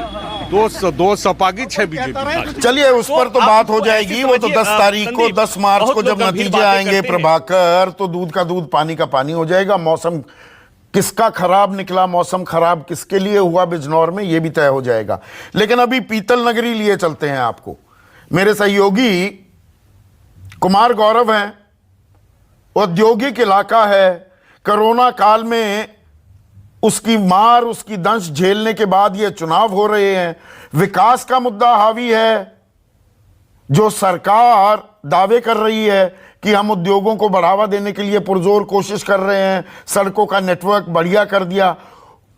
2 सपा की 6 बीजेपी। चलिए, उस पर तो बात हो जाएगी, वो तो 10 तारीख को, 10 मार्च को जब नतीजे आएंगे प्रभाकर, तो दूध का दूध पानी का पानी हो जाएगा। मौसम किसका खराब निकला, मौसम खराब किसके लिए हुआ बिजनौर में, ये भी तय हो जाएगा। लेकिन अभी पीतल नगरी लिए चलते हैं आपको। मेरे सहयोगी कुमार गौरव हैं, औद्योगिक इलाका है, कोरोना काल में उसकी मार, उसकी दंश झेलने के बाद ये चुनाव हो रहे हैं। विकास का मुद्दा हावी है। जो सरकार दावे कर रही है कि हम उद्योगों को बढ़ावा देने के लिए पुरजोर कोशिश कर रहे हैं, सड़कों का नेटवर्क बढ़िया कर दिया,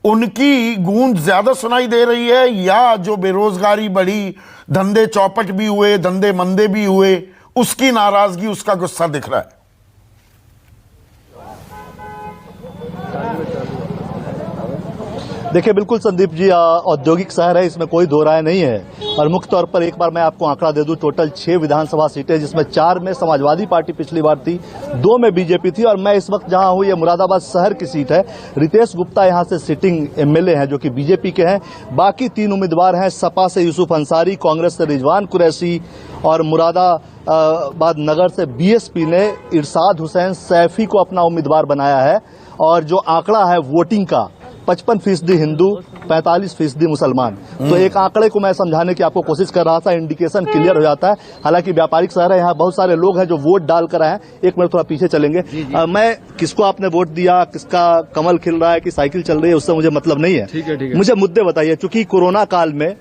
उनकी गूंज ज्यादा सुनाई दे रही है, या जो बेरोजगारी बढ़ी, धंधे चौपट भी हुए, धंधे मंदे भी हुए, उसकी नाराजगी, उसका गुस्सा दिख रहा है? देखिए बिल्कुल संदीप जी, औद्योगिक शहर है, इसमें कोई दो राय नहीं है। और मुख्य तौर पर एक बार मैं आपको आंकड़ा दे दूं, टोटल 6 विधानसभा सीटें, जिसमें 4 में समाजवादी पार्टी पिछली बार थी, 2 में बीजेपी थी। और मैं इस वक्त जहां हूं, ये मुरादाबाद शहर की सीट है। रितेश गुप्ता यहां से सिटिंग एमएलए हैं, जो कि बीजेपी के हैं। बाकी 3 उम्मीदवार हैं, सपा से यूसुफ अंसारी, कांग्रेस से रिजवान कुरैशी और मुरादाबाद नगर से बीएसपी ने इरशाद हुसैन सैफी को अपना उम्मीदवार बनाया है। और जो आंकड़ा है वोटिंग का, 55% हिंदू, 45% मुसलमान। तो एक आंकड़े को मैं समझाने की आपको कोशिश कर रहा था, इंडिकेशन क्लियर हो जाता है। हालांकि व्यापारिक शहर है, यहाँ बहुत सारे लोग हैं जो वोट डाल कर आए हैं। एक मिनट थोड़ा पीछे चलेंगे। मैं किसको आपने वोट दिया, किसका कमल खिल रहा है कि साइकिल चल रही है, उससे मुझे मतलब नहीं है। ठीक है। मुझे मुद्दे बताइए। चूंकि कोरोना काल में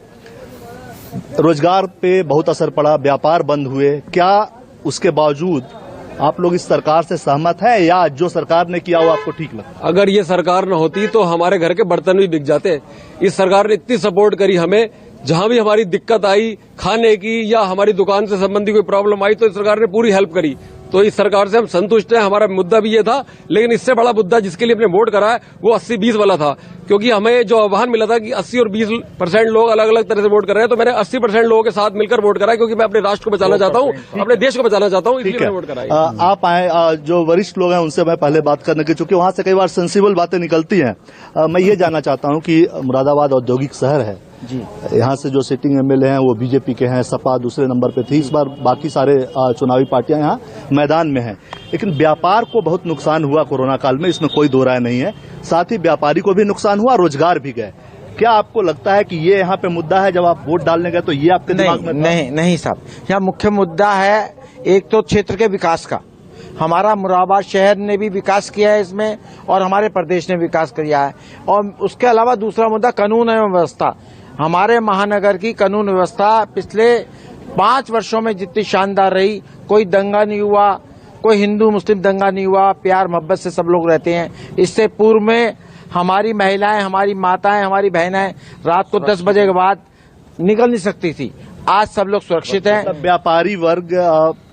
रोजगार पे बहुत असर पड़ा, व्यापार बंद हुए, क्या उसके बावजूद आप लोग इस सरकार से सहमत हैं, या जो सरकार ने किया वो आपको ठीक लगता? अगर ये सरकार न होती तो हमारे घर के बर्तन भी बिक जाते। इस सरकार ने इतनी सपोर्ट करी हमें, जहां भी हमारी दिक्कत आई खाने की या हमारी दुकान से संबंधी कोई प्रॉब्लम आई, तो इस सरकार ने पूरी हेल्प करी। तो इस सरकार से हम संतुष्ट हैं। हमारा मुद्दा भी ये था, लेकिन इससे बड़ा मुद्दा जिसके लिए हमने वोट करा है वो 80-20 वाला था। क्योंकि हमें जो आह्वान मिला था कि 80 और 20% लोग अलग अलग तरह से वोट कर रहे हैं, तो मैंने 80% लोगों के साथ मिलकर वोट करा है, क्योंकि मैं अपने राष्ट्र को बचाना चाहता हूँ, अपने देश को बचाना चाहता हूँ, इसलिए मैंने वोट करा है। आप आए, जो वरिष्ठ लोग हैं उनसे मैं पहले बात करने की, चूंकि वहां से कई बार सेंसिबल बातें निकलती हैं। मैं ये जानना चाहता हूँ कि मुरादाबाद औद्योगिक शहर है जी, यहाँ से जो सिटिंग एमएलए हैं वो बीजेपी के हैं, सपा दूसरे नंबर पे थी। इस बार बाकी सारे चुनावी पार्टियां यहाँ मैदान में हैं, लेकिन व्यापार को बहुत नुकसान हुआ कोरोना काल में, इसमें कोई दो राय नहीं है। साथ ही व्यापारी को भी नुकसान हुआ, रोजगार भी गए। क्या आपको लगता है कि ये यहाँ पे मुद्दा है, जब आप वोट डालने गए तो ये आपके दिमाग में? नहीं साहब, यहाँ मुख्य मुद्दा है एक तो क्षेत्र के विकास का। हमारा मुरादाबाद शहर ने भी विकास किया है इसमें, और हमारे प्रदेश ने विकास किया है। और उसके अलावा दूसरा मुद्दा कानून एवं व्यवस्था। हमारे महानगर की कानून व्यवस्था पिछले 5 वर्षों में जितनी शानदार रही, कोई दंगा नहीं हुआ, कोई हिंदू मुस्लिम दंगा नहीं हुआ, प्यार मोहब्बत से सब लोग रहते हैं। इससे पूर्व में हमारी महिलाएं, हमारी माताएं, हमारी बहनें रात को 10 बजे के बाद निकल नहीं सकती थी। आज सब लोग सुरक्षित हैं। मतलब व्यापारी वर्ग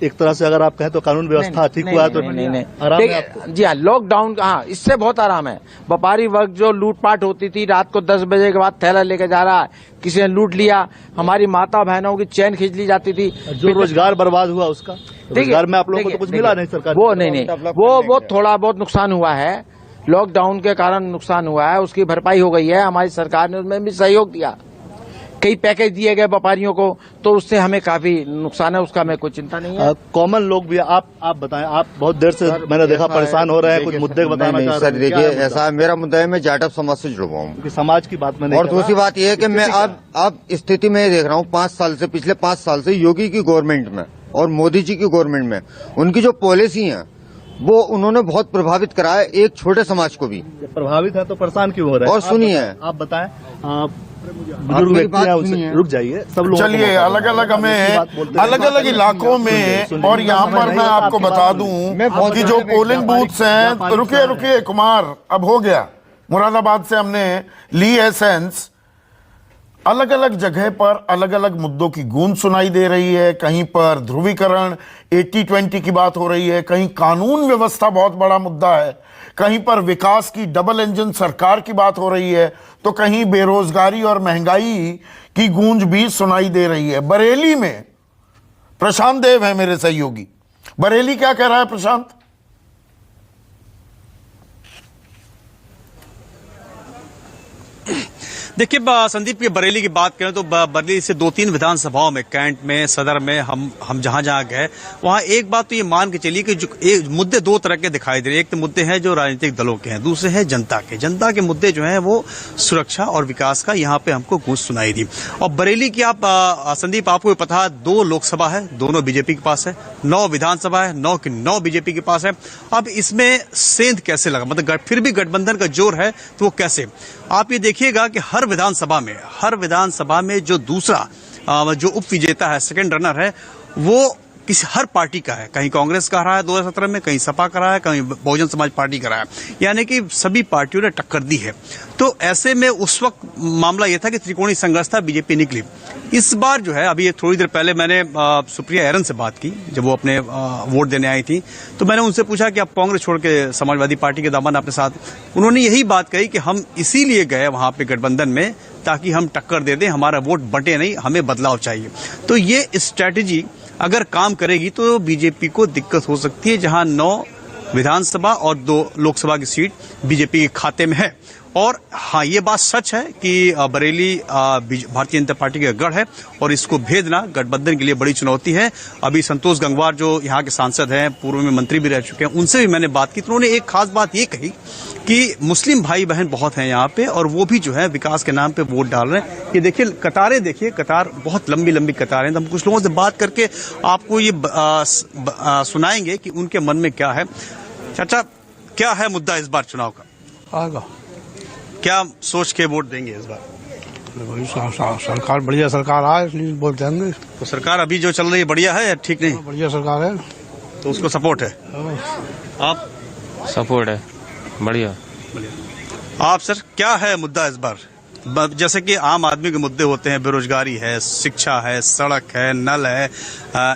एक तरह से अगर आप कहें तो कानून व्यवस्था ठीक हुआ है, तो आराम है आपको? जी हाँ, लॉकडाउन हाँ, इससे बहुत आराम है। व्यापारी वर्ग जो लूटपाट होती थी, रात को 10 बजे के बाद थैला लेके जा रहा है, किसी ने लूट लिया, हमारी माता बहनों की चैन खींच ली जाती थी। जो रोजगार बर्बाद हुआ उसका, रोजगार में आप लोगों को तो कुछ मिला नहीं सरकार? वो नहीं, वो थोड़ा बहुत नुकसान हुआ है, लॉकडाउन के कारण नुकसान हुआ है, उसकी भरपाई हो गई है। हमारी सरकार ने उसमें भी सहयोग दिया, कई पैकेज दिए गए व्यापारियों को, तो उससे हमें काफी नुकसान है, उसका हमें कोई चिंता नहीं है। कॉमन लोग भी आप बताएं, आप बहुत देर से मैंने देखा परेशान हो रहे हैं, कुछ मुद्दे बताना चाह रहे हैं? सर देखिए, ऐसा मेरा मुद्दा है, मैं जाटव समाज से जुड़ा हुआ हूँ, समाज की बात में नहीं। और दूसरी बात यह है कि मैं अब स्थिति में देख रहा हूँ 5 साल से, पिछले 5 साल से योगी की गवर्नमेंट में और मोदी जी की गवर्नमेंट में उनकी जो पॉलिसी है वो उन्होंने बहुत प्रभावित करा है, एक छोटे समाज को भी। प्रभावित है तो परेशान क्यों हो रहे हैं? और सुनिए, आप बताएं, रुक जाइए सब लोग। चलिए, अलग अलग हमें अलग अलग इलाकों में, और यहाँ पर मैं आपको बता दूं कि जो पोलिंग बूथ्स हैं, रुकिए कुमार, अब हो गया, मुरादाबाद से हमने ली है सेंस। अलग अलग जगह पर अलग अलग मुद्दों की गूंज सुनाई दे रही है। कहीं पर ध्रुवीकरण 80-20 की बात हो रही है, कहीं कानून व्यवस्था बहुत बड़ा मुद्दा है, कहीं पर विकास की डबल इंजन सरकार की बात हो रही है, तो कहीं बेरोजगारी और महंगाई की गूंज भी सुनाई दे रही है। बरेली में प्रशांत देव है मेरे सहयोगी, बरेली क्या कह रहा है प्रशांत? देखिए संदीप की बरेली की बात करें तो बरेली से 2-3 विधानसभाओं में, कैंट में, सदर में हम जहां गए वहां एक बात तो ये मान के चलिए कि जो मुद्दे दो तरह के दिखाई दे रहे हैं। एक तो मुद्दे हैं जो राजनीतिक दलों के हैं, दूसरे हैं जनता के। जनता के मुद्दे जो हैं वो सुरक्षा और विकास का यहाँ पे हमको गूंज सुनाई दी। और बरेली की आप संदीप आपको पता है 2 लोकसभा है, दोनों बीजेपी के पास है, 9 विधानसभा है, 9 की 9 बीजेपी के पास है। अब इसमें सेंध कैसे लगा, मतलब फिर भी गठबंधन का जोर है तो वो कैसे? आप ये देखिएगा कि हर विधानसभा में जो दूसरा जो उप विजेता है, सेकंड रनर है, वो किसी हर पार्टी का है। कहीं कांग्रेस का रहा है 2017 में, कहीं सपा का रहा है, कहीं बहुजन समाज पार्टी का रहा है, यानी कि सभी पार्टियों ने टक्कर दी है। तो ऐसे में उस वक्त मामला यह था कि त्रिकोणीय संघर्ष था, बीजेपी निकली। इस बार जो है, अभी थोड़ी देर पहले मैंने सुप्रिया एरन से बात की, जब वो अपने वोट देने आई थी, तो मैंने उनसे पूछा कि आप कांग्रेस छोड़ के समाजवादी पार्टी के दामन अपने साथ। उन्होंने यही बात कही कि हम इसीलिए गए वहां पे गठबंधन में ताकि हम टक्कर दे दें, हमारा वोट बंटे नहीं, हमें बदलाव चाहिए। तो ये स्ट्रैटेजी अगर काम करेगी तो बीजेपी को दिक्कत हो सकती है, जहां 9 विधानसभा और 2 लोकसभा की सीट बीजेपी के खाते में है। और हाँ, ये बात सच है कि बरेली भारतीय जनता पार्टी का गढ़ है और इसको भेदना गठबंधन के लिए बड़ी चुनौती है। अभी संतोष गंगवार जो यहाँ के सांसद हैं, पूर्व में मंत्री भी रह चुके हैं, उनसे भी मैंने बात की तो उन्होंने एक खास बात ये कही कि मुस्लिम भाई बहन बहुत हैं यहाँ पे और वो भी जो है विकास के नाम पे वोट डाल रहे हैं। ये देखिए कतारें, देखिए कतार, बहुत लंबी लंबी कतारें। हम कुछ लोगों से बात करके आपको ये सुनाएंगे कि उनके मन में क्या है। चाचा, क्या है मुद्दा इस बार चुनाव का? आएगा क्या सोच के वोट देंगे इस बार? सरकार बढ़िया सरकार आए इसलिए वोट देंगे। तो सरकार अभी जो चल रही है बढ़िया है या ठीक नहीं? बढ़िया सरकार है तो उसको सपोर्ट है। आप? सपोर्ट है, बढ़िया। आप सर, क्या है मुद्दा इस बार? जैसे कि आम आदमी के मुद्दे होते हैं, बेरोजगारी है, शिक्षा है, सड़क है, नल है,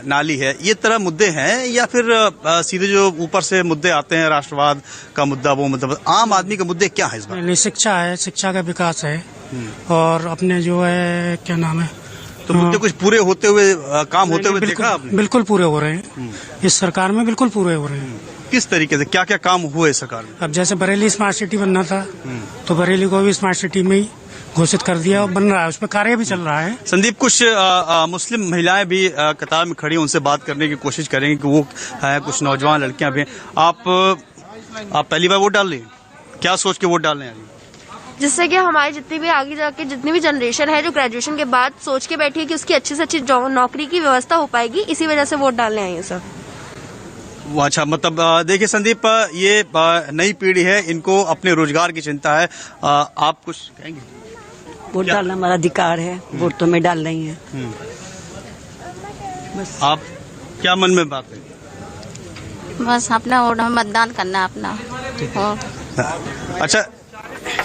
नाली है, ये तरह मुद्दे हैं, या फिर सीधे जो ऊपर से मुद्दे आते हैं, राष्ट्रवाद का मुद्दा, वो मतलब आम आदमी के मुद्दे क्या है इस बार? नहीं, शिक्षा है, शिक्षा का विकास है और अपने जो है क्या नाम है, तो मुद्दे कुछ पूरे होते हुए, काम होते हुए देखा आपने? बिल्कुल पूरे हो रहे हैं इस सरकार में, बिल्कुल पूरे हो रहे हैं। किस तरीके से, क्या क्या काम हुए सरकार में? अब जैसे बरेली स्मार्ट सिटी बनना था तो बरेली को भी स्मार्ट सिटी में ही घोषित कर दिया और बन रहा है, उस पर कार्य भी चल रहा है। संदीप, कुछ मुस्लिम महिलाएं भी कतार में खड़ी, उनसे बात करने की कोशिश करेंगे कि वो है, कुछ नौजवान लड़कियां भी। आप पहली बार वोट डाल रही हैं, क्या सोच के वोट डाल रहे हैं? जिससे कि हमारी जितनी भी आगे जाके जितनी भी जनरेशन है जो ग्रेजुएशन के बाद सोच के बैठी है कि उसकी अच्छी से अच्छी नौकरी की व्यवस्था हो पाएगी, इसी वजह से वोट डालने आई है सर। अच्छा, मतलब देखिए संदीप, ये नई पीढ़ी है, इनको अपने रोजगार की चिंता है। आप कुछ कहेंगे? वोट डालना हमारा अधिकार है, वोट तो मैं डाल रही है। बस आप क्या मन में बात है? बस अपना वोट, मतदान करना अपना। अच्छा,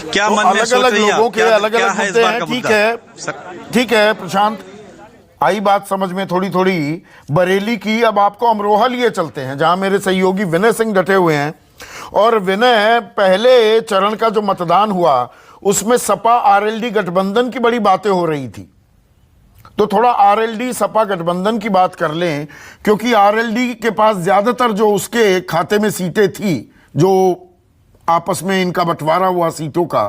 क्या मन में सोच रही हैं? लोगों के अलग अलग मुद्दे हैं, ठीक है प्रशांत, आई बात समझ में थोड़ी थोड़ी बरेली की। अब आपको अमरोहा लिए चलते हैं, जहां मेरे सहयोगी विनय सिंह डटे हुए हैं। और विनय, पहले चरण का जो मतदान हुआ उसमें सपा आरएलडी गठबंधन की बड़ी बातें हो रही थी, तो थोड़ा आरएलडी सपा गठबंधन की बात कर लें, क्योंकि आरएलडी के पास ज्यादातर जो उसके खाते में सीटें थी, जो आपस में इनका बंटवारा हुआ सीटों का,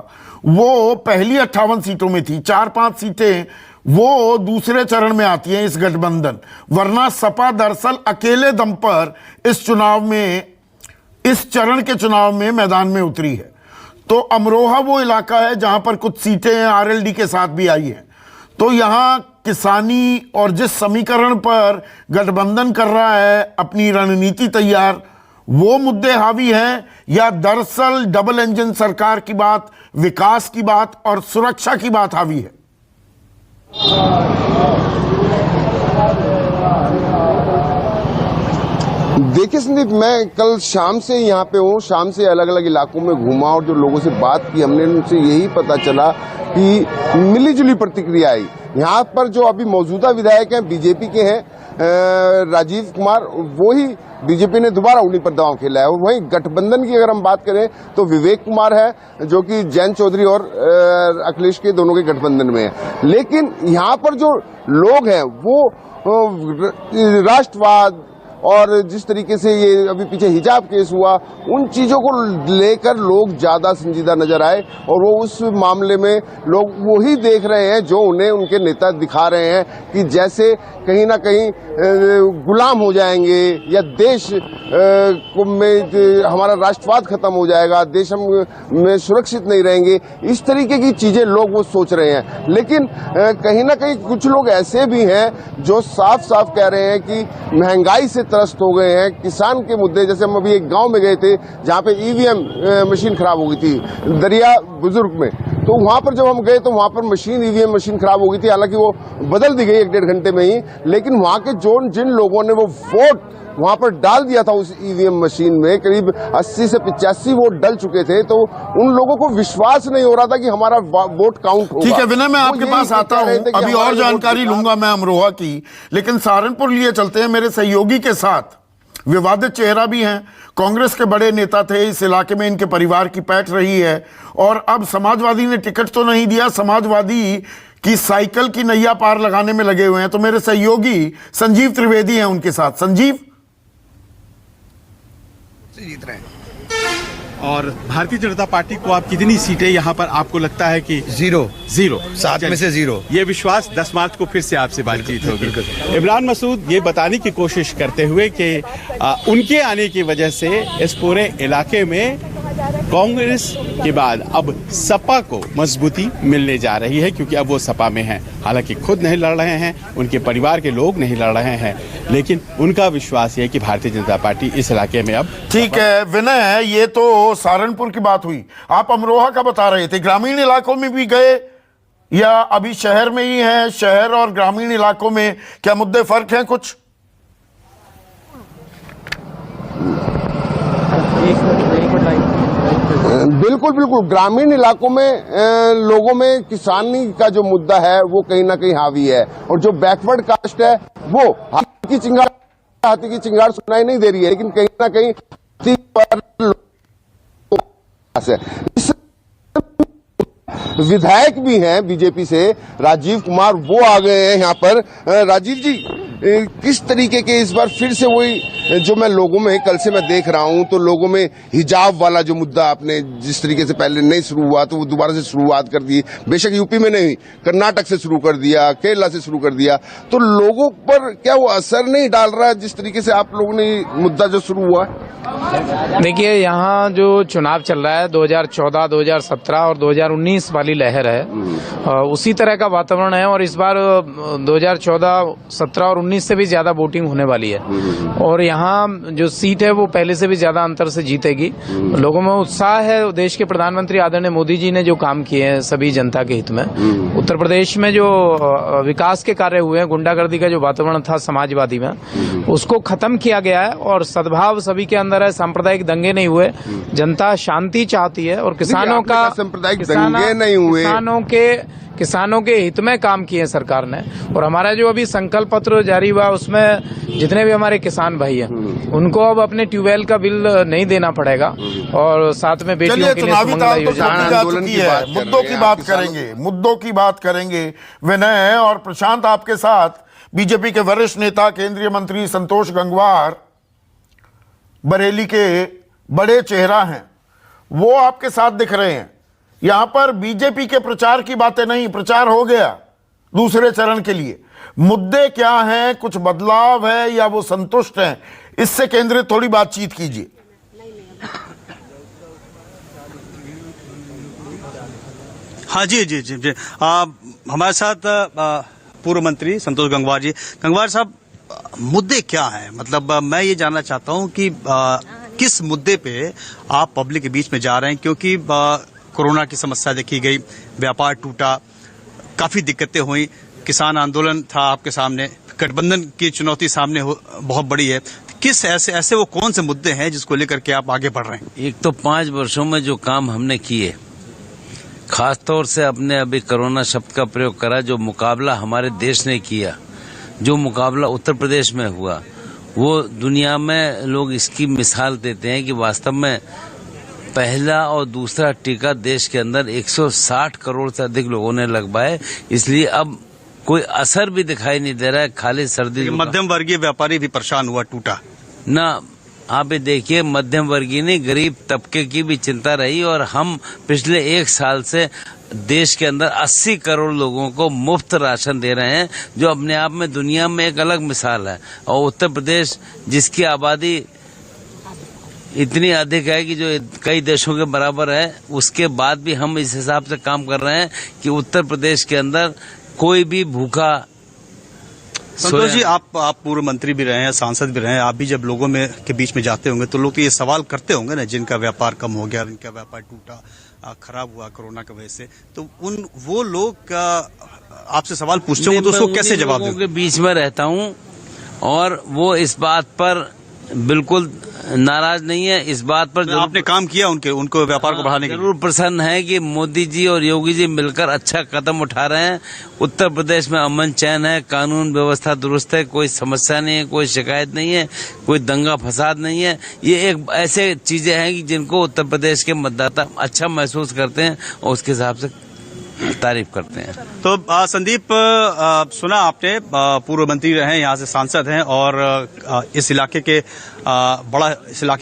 वो पहली 58 सीटों में थी। 4-5 सीटें वो दूसरे चरण में आती हैं इस गठबंधन, वरना सपा दरअसल अकेले दम पर इस चुनाव में, इस चरण के चुनाव में मैदान में उतरी है। तो अमरोहा वो इलाका है जहां पर कुछ सीटें आरएलडी के साथ भी आई हैं। तो यहां किसानी और जिस समीकरण पर गठबंधन कर रहा है अपनी रणनीति तैयार, वो मुद्दे हावी हैं, या दरअसल डबल इंजन सरकार की बात, विकास की बात और सुरक्षा की बात हावी है? देखिए संदीप, मैं कल शाम से यहाँ पे हूँ, शाम से अलग अलग इलाकों में घूमा और जो लोगों से बात की हमने, उनसे यही पता चला कि मिली जुली प्रतिक्रिया आई। यहाँ पर जो अभी मौजूदा विधायक हैं बीजेपी के हैं, राजीव कुमार, वो ही बीजेपी ने दोबारा उन्हीं पर दबाव खेला है। और वहीं गठबंधन की अगर हम बात करें तो विवेक कुमार है जो कि जैन चौधरी और अखिलेश के दोनों के गठबंधन में है। लेकिन यहाँ पर जो लोग हैं वो राष्ट्रवाद, और जिस तरीके से ये अभी पीछे हिजाब केस हुआ, उन चीज़ों को लेकर लोग ज़्यादा संजीदा नजर आए और वो उस मामले में लोग वही देख रहे हैं जो उन्हें उनके नेता दिखा रहे हैं कि जैसे कहीं ना कहीं गुलाम हो जाएंगे या देश में हमारा राष्ट्रवाद खत्म हो जाएगा, देश हम में सुरक्षित नहीं रहेंगे, इस तरीके की चीजें लोग वो सोच रहे हैं। लेकिन कहीं ना कहीं कुछ लोग ऐसे भी हैं जो साफ साफ कह रहे हैं कि महंगाई से त्रस्त हो गए हैं। किसान के मुद्दे, जैसे हम अभी एक गांव में गए थे जहां पे ईवीएम मशीन खराब हो गई थी दरिया बुजुर्ग में, तो वहां पर जब हम गए तो वहां पर ईवीएम मशीन खराब हो गई थी। हालांकि वो बदल दी गई 1-1.5 घंटे में ही, लेकिन वहां के जिन लोगों ने वो वोट वहां पर डाल दिया था उस ईवीएम मशीन में, करीब 80 से 85 वोट डल चुके थे, तो उन लोगों को विश्वास नहीं हो रहा था कि हमारा वोट काउंट होगा। ठीक है विनय, मैं आपके पास आता हूं, अभी और जानकारी लूंगा मैं अमरोहा की, लेकिन सहारनपुर लिए चलते हैं मेरे सहयोगी के साथ। विवादित चेहरा भी हैं, कांग्रेस के बड़े नेता थे, इस इलाके में इनके परिवार की पैठ रही है और अब समाजवादी ने टिकट तो नहीं दिया, समाजवादी की साइकिल की नैया पार लगाने में लगे हुए हैं। तो मेरे सहयोगी संजीव त्रिवेदी हैं उनके साथ। संजीव, जीत रहे हैं और भारतीय जनता पार्टी को आप कितनी सीटें यहाँ पर आपको लगता है कि जीरो 7 में से 0? ये विश्वास 10 मार्च को फिर से आपसे बातचीत होगी। इमरान मसूद ये बताने की कोशिश करते हुए कि उनके आने की वजह से इस पूरे इलाके में कांग्रेस के बाद अब सपा को मजबूती मिलने जा रही है, क्योंकि अब वो सपा में हैं। हालांकि खुद नहीं लड़ रहे हैं, उनके परिवार के लोग नहीं लड़ रहे हैं, लेकिन उनका विश्वास है कि भारतीय जनता पार्टी इस इलाके में अब। ठीक है विनय, ये तो सहारनपुर की बात हुई, आप अमरोहा का बता रहे थे, ग्रामीण इलाकों में भी गए या अभी शहर में ही हैं? शहर और ग्रामीण इलाकों में क्या मुद्दे फर्क हैं कुछ? बिल्कुल बिल्कुल, ग्रामीण इलाकों में लोगों में किसानी का जो मुद्दा है वो कहीं ना कहीं हावी है, और जो बैकवर्ड कास्ट है वो हाथी की चिंगार सुनाई नहीं दे रही है, लेकिन कहीं ना कहीं विधायक भी हैं बीजेपी से, राजीव कुमार, वो आ गए हैं यहाँ पर। राजीव जी, किस तरीके के इस बार फिर से वही जो मैं लोगों में कल से मैं देख रहा हूं, तो लोगों में हिजाब वाला जो मुद्दा आपने जिस तरीके से पहले नहीं शुरू हुआ तो वो दोबारा से शुरुआत कर दी, बेशक यूपी में नहीं, कर्नाटक से शुरू कर दिया, केरला से शुरू कर दिया, तो लोगों पर क्या वो असर नहीं डाल रहा है जिस तरीके से आप लोगों ने मुद्दा जो शुरू हुआ है? देखिए, यहाँ जो चुनाव चल रहा है 2014, 2017 और 2019 वाली लहर है, उसी तरह का वातावरण है और इस बार 2014, 17 और 19 से भी ज्यादा वोटिंग होने वाली है और यहाँ जो सीट है वो पहले से भी ज्यादा अंतर से जीतेगी। लोगों में उत्साह है। देश के प्रधानमंत्री आदरणीय मोदी जी ने जो काम किए हैं सभी जनता के हित में, उत्तर प्रदेश में जो विकास के कार्य हुए हैं, गुंडागर्दी का जो वातावरण था समाजवादी में, उसको खत्म किया गया है और सद्भाव सभी के अंदर है। सांप्रदायिक दंगे नहीं हुए, जनता शांति चाहती है और किसानों का सांप्रदायिक दंगे नहीं हुए, किसानों के हित में काम किए सरकार ने। और हमारा जो अभी संकल्प पत्र जारी हुआ उसमें जितने भी हमारे किसान भाई हैं उनको अब अपने ट्यूबवेल का बिल नहीं देना पड़ेगा और साथ में बेटियों के लिए सुमंगला योजना। मुद्दों की बात करेंगे विनय और प्रशांत। आपके साथ बीजेपी के वरिष्ठ नेता केंद्रीय मंत्री संतोष गंगवार बरेली के बड़े चेहरा हैं, वो आपके साथ दिख रहे हैं। यहां पर बीजेपी के प्रचार की बातें नहीं, प्रचार हो गया दूसरे चरण के लिए। मुद्दे क्या हैं, कुछ बदलाव है या वो संतुष्ट हैं, इससे केंद्रित थोड़ी बातचीत कीजिए। हाँ जी जी जी जी, हमारे साथ पूर्व मंत्री संतोष गंगवार जी। गंगवार साहब, मुद्दे क्या हैं? मतलब मैं ये जानना चाहता हूं कि किस मुद्दे पे आप पब्लिक के बीच में जा रहे हैं, क्योंकि कोरोना की समस्या देखी गई, व्यापार टूटा, काफी दिक्कतें हुई, किसान आंदोलन था आपके सामने, गठबंधन की चुनौती सामने बहुत बड़ी है। किस ऐसे वो कौन से मुद्दे हैं जिसको लेकर के आप आगे बढ़ रहे हैं? एक तो 5 वर्षों में जो काम हमने किए, खासतौर से अपने अभी कोरोना शब्द का प्रयोग करा, जो मुकाबला हमारे देश ने किया, जो मुकाबला उत्तर प्रदेश में हुआ, वो दुनिया में लोग इसकी मिसाल देते हैं कि वास्तव में पहला और दूसरा टीका देश के अंदर 160 करोड़ से अधिक लोगों ने लगवाए, इसलिए अब कोई असर भी दिखाई नहीं दे रहा है, खाली सर्दी। मध्यम वर्गीय व्यापारी भी परेशान हुआ, टूटा। ना आप ये देखिए मध्यम वर्गीय नहीं गरीब तबके की भी चिंता रही। और हम पिछले 1 साल से देश के अंदर 80 करोड़ लोगों को मुफ्त राशन दे रहे हैं, जो अपने आप में दुनिया में एक अलग मिसाल है। और उत्तर प्रदेश जिसकी आबादी इतनी अधिक है कि जो कई देशों के बराबर है, उसके बाद भी हम इस हिसाब से काम कर रहे हैं कि उत्तर प्रदेश के अंदर कोई भी भूखा। संतोष जी, आप पूर्व मंत्री भी रहे हैं, सांसद भी रहे हैं, आप भी जब लोगों में के बीच में जाते होंगे तो लोग तो ये सवाल करते होंगे ना, जिनका व्यापार कम हो गया, जिनका व्यापार टूटा, खराब हुआ कोरोना की वजह से, तो वो लोग आपसे सवाल पूछते होंगे तो उसको कैसे जवाब दोगे? के बीच में रहता हूँ और वो इस बात पर बिल्कुल नाराज नहीं है। इस बात पर आपने काम किया उनको व्यापार को बढ़ाने के लिए, जरूर प्रसन्न है कि मोदी जी और योगी जी मिलकर अच्छा कदम उठा रहे हैं। उत्तर प्रदेश में अमन चैन है, कानून व्यवस्था दुरुस्त है, कोई समस्या नहीं है, कोई शिकायत नहीं है, कोई दंगा फसाद नहीं है। ये एक ऐसे चीजें हैं कि जिनको उत्तर प्रदेश के मतदाता अच्छा महसूस करते हैं और उसके हिसाब से तारीफ करते हैं। तो संदीप, सुना आपने, पूर्व मंत्री रहे हैं, यहाँ से सांसद हैं और इस इलाके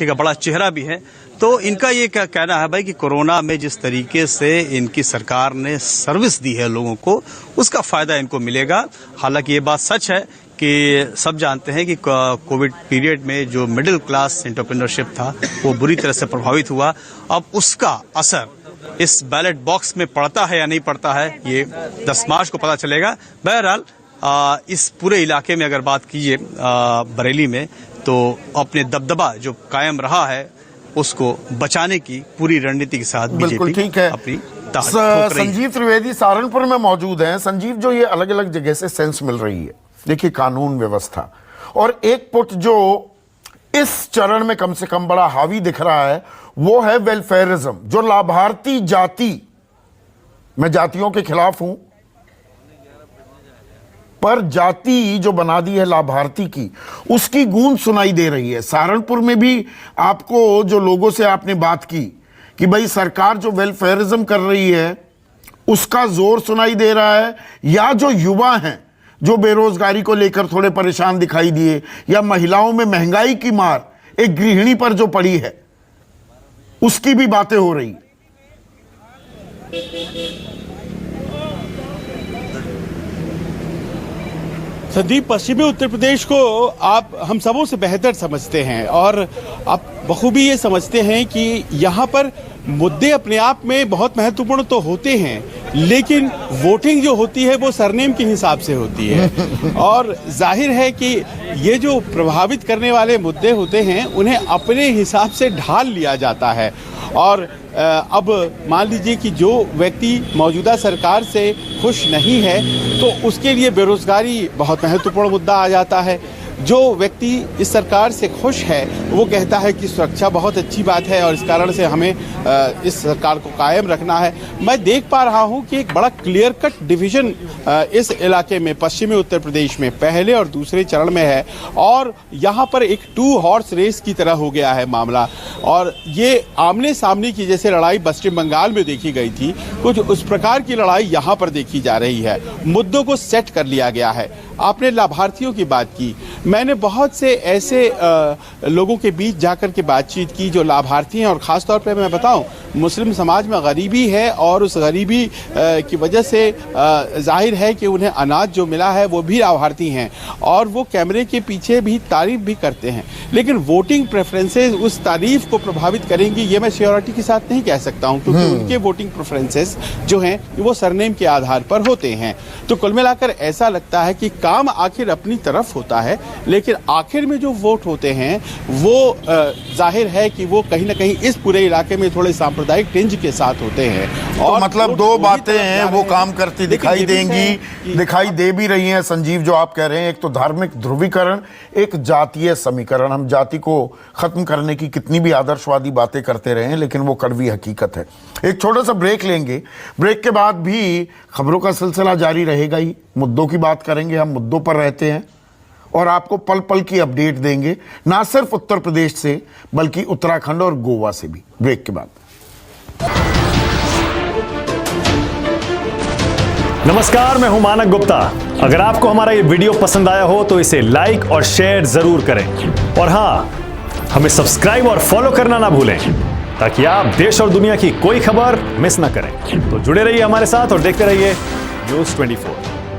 का बड़ा चेहरा भी है। तो इनका ये क्या कहना है भाई कि कोरोना में जिस तरीके से इनकी सरकार ने सर्विस दी है लोगों को, उसका फायदा इनको मिलेगा। हालांकि ये बात सच है कि सब जानते हैं कि कोविड पीरियड में जो मिडिल क्लास एंटरप्रेन्योरशिप था वो बुरी तरह से प्रभावित हुआ। अब उसका असर इस बैलेट बॉक्स में पड़ता है या नहीं पड़ता है, ये 10 मार्च को पता चलेगा। बहरहाल इस पूरे इलाके में अगर बात कीजिए बरेली में, तो अपने दबदबा जो कायम रहा है उसको बचाने की पूरी रणनीति के साथ बिल्कुल ठीक है। अपनी संजीव त्रिवेदी सहारनपुर में मौजूद हैं। संजीव, जो ये अलग अलग जगह से सेंस मिल रही है, देखिए कानून व्यवस्था और एक पुट जो इस चरण में कम से कम बड़ा हावी दिख रहा है वो है वेलफेयरिज्म, जो लाभार्थी जाति, मैं जातियों के खिलाफ हूं, पर जाति जो बना दी है लाभार्थी की, उसकी गूंज सुनाई दे रही है। सहारनपुर में भी आपको जो लोगों से आपने बात की कि भाई सरकार जो वेलफेयरिज्म कर रही है उसका जोर सुनाई दे रहा है, या जो युवा हैं जो बेरोजगारी को लेकर थोड़े परेशान दिखाई दिए, या महिलाओं में महंगाई की मार एक गृहिणी पर जो पड़ी है उसकी भी बातें हो रही। संदीप, पश्चिमी उत्तर प्रदेश को आप हम सबों से बेहतर समझते हैं और आप बखूबी ये समझते हैं कि यहाँ पर मुद्दे अपने आप में बहुत महत्वपूर्ण तो होते हैं, लेकिन वोटिंग जो होती है वो सरनेम के हिसाब से होती है। और जाहिर है कि ये जो प्रभावित करने वाले मुद्दे होते हैं उन्हें अपने हिसाब से ढाल लिया जाता है। और अब मान लीजिए कि जो व्यक्ति मौजूदा सरकार से खुश नहीं है तो उसके लिए बेरोजगारी बहुत महत्वपूर्ण मुद्दा आ जाता है। जो व्यक्ति इस सरकार से खुश है वो कहता है कि सुरक्षा बहुत अच्छी बात है और इस कारण से हमें इस सरकार को कायम रखना है। मैं देख पा रहा हूं कि एक बड़ा क्लियर कट डिवीजन इस इलाके में पश्चिमी उत्तर प्रदेश में पहले और दूसरे चरण में है और यहाँ पर एक 2 हॉर्स रेस की तरह हो गया है मामला। और ये आमने सामने की जैसे लड़ाई पश्चिम बंगाल में देखी गई थी, कुछ उस प्रकार की लड़ाई यहाँ पर देखी जा रही है। मुद्दों को सेट कर लिया गया है। आपने लाभार्थियों की बात की, मैंने बहुत से ऐसे लोगों के बीच जाकर के बातचीत की जो लाभार्थी हैं और ख़ास तौर पे मैं बताऊं मुस्लिम समाज में गरीबी है और उस गरीबी की वजह से जाहिर है कि उन्हें अनाज जो मिला है वो भी लाभार्थी हैं और वो कैमरे के पीछे भी तारीफ भी करते हैं। लेकिन वोटिंग प्रेफरेंसेस उस तारीफ को प्रभावित करेंगी ये मैं श्योरिटी के साथ नहीं कह सकता हूं, क्योंकि उनके वोटिंग प्रेफरेंसेस जो हैं वो सरनेम के आधार पर होते हैं। तो कुल मिलाकर ऐसा लगता है कि काम आखिर अपनी तरफ होता है, लेकिन आखिर में जो वोट होते हैं वो जाहिर है कि वो कहीं ना कहीं इस पूरे इलाके में थोड़े सांप्रदायिक टिंज के साथ होते हैं। और तो मतलब 2 बातें हैं वो काम करती दिखाई देंगी, दिखाई दे भी रही हैं संजीव, जो आप कह रहे हैं। एक तो धार्मिक ध्रुवीकरण, एक जातीय समीकरण। हम जाति को खत्म करने की कितनी भी आदर्शवादी बातें करते रहे हैं, लेकिन वो कड़वी हकीकत है। एक छोटा सा ब्रेक लेंगे, ब्रेक के बाद भी खबरों का सिलसिला जारी रहेगा ही। मुद्दों की बात करेंगे, हम मुद्दों पर रहते हैं और आपको पल पल की अपडेट देंगे, ना सिर्फ उत्तर प्रदेश से बल्कि उत्तराखंड और गोवा से भी। ब्रेक के बाद। नमस्कार, मैं हूं मानक गुप्ता। अगर आपको हमारा ये वीडियो पसंद आया हो तो इसे लाइक और शेयर जरूर करें और हाँ, हमें सब्सक्राइब और फॉलो करना ना भूलें ताकि आप देश और दुनिया की कोई खबर मिस ना करें। तो जुड़े रहिए हमारे साथ और देखते रहिए News 24।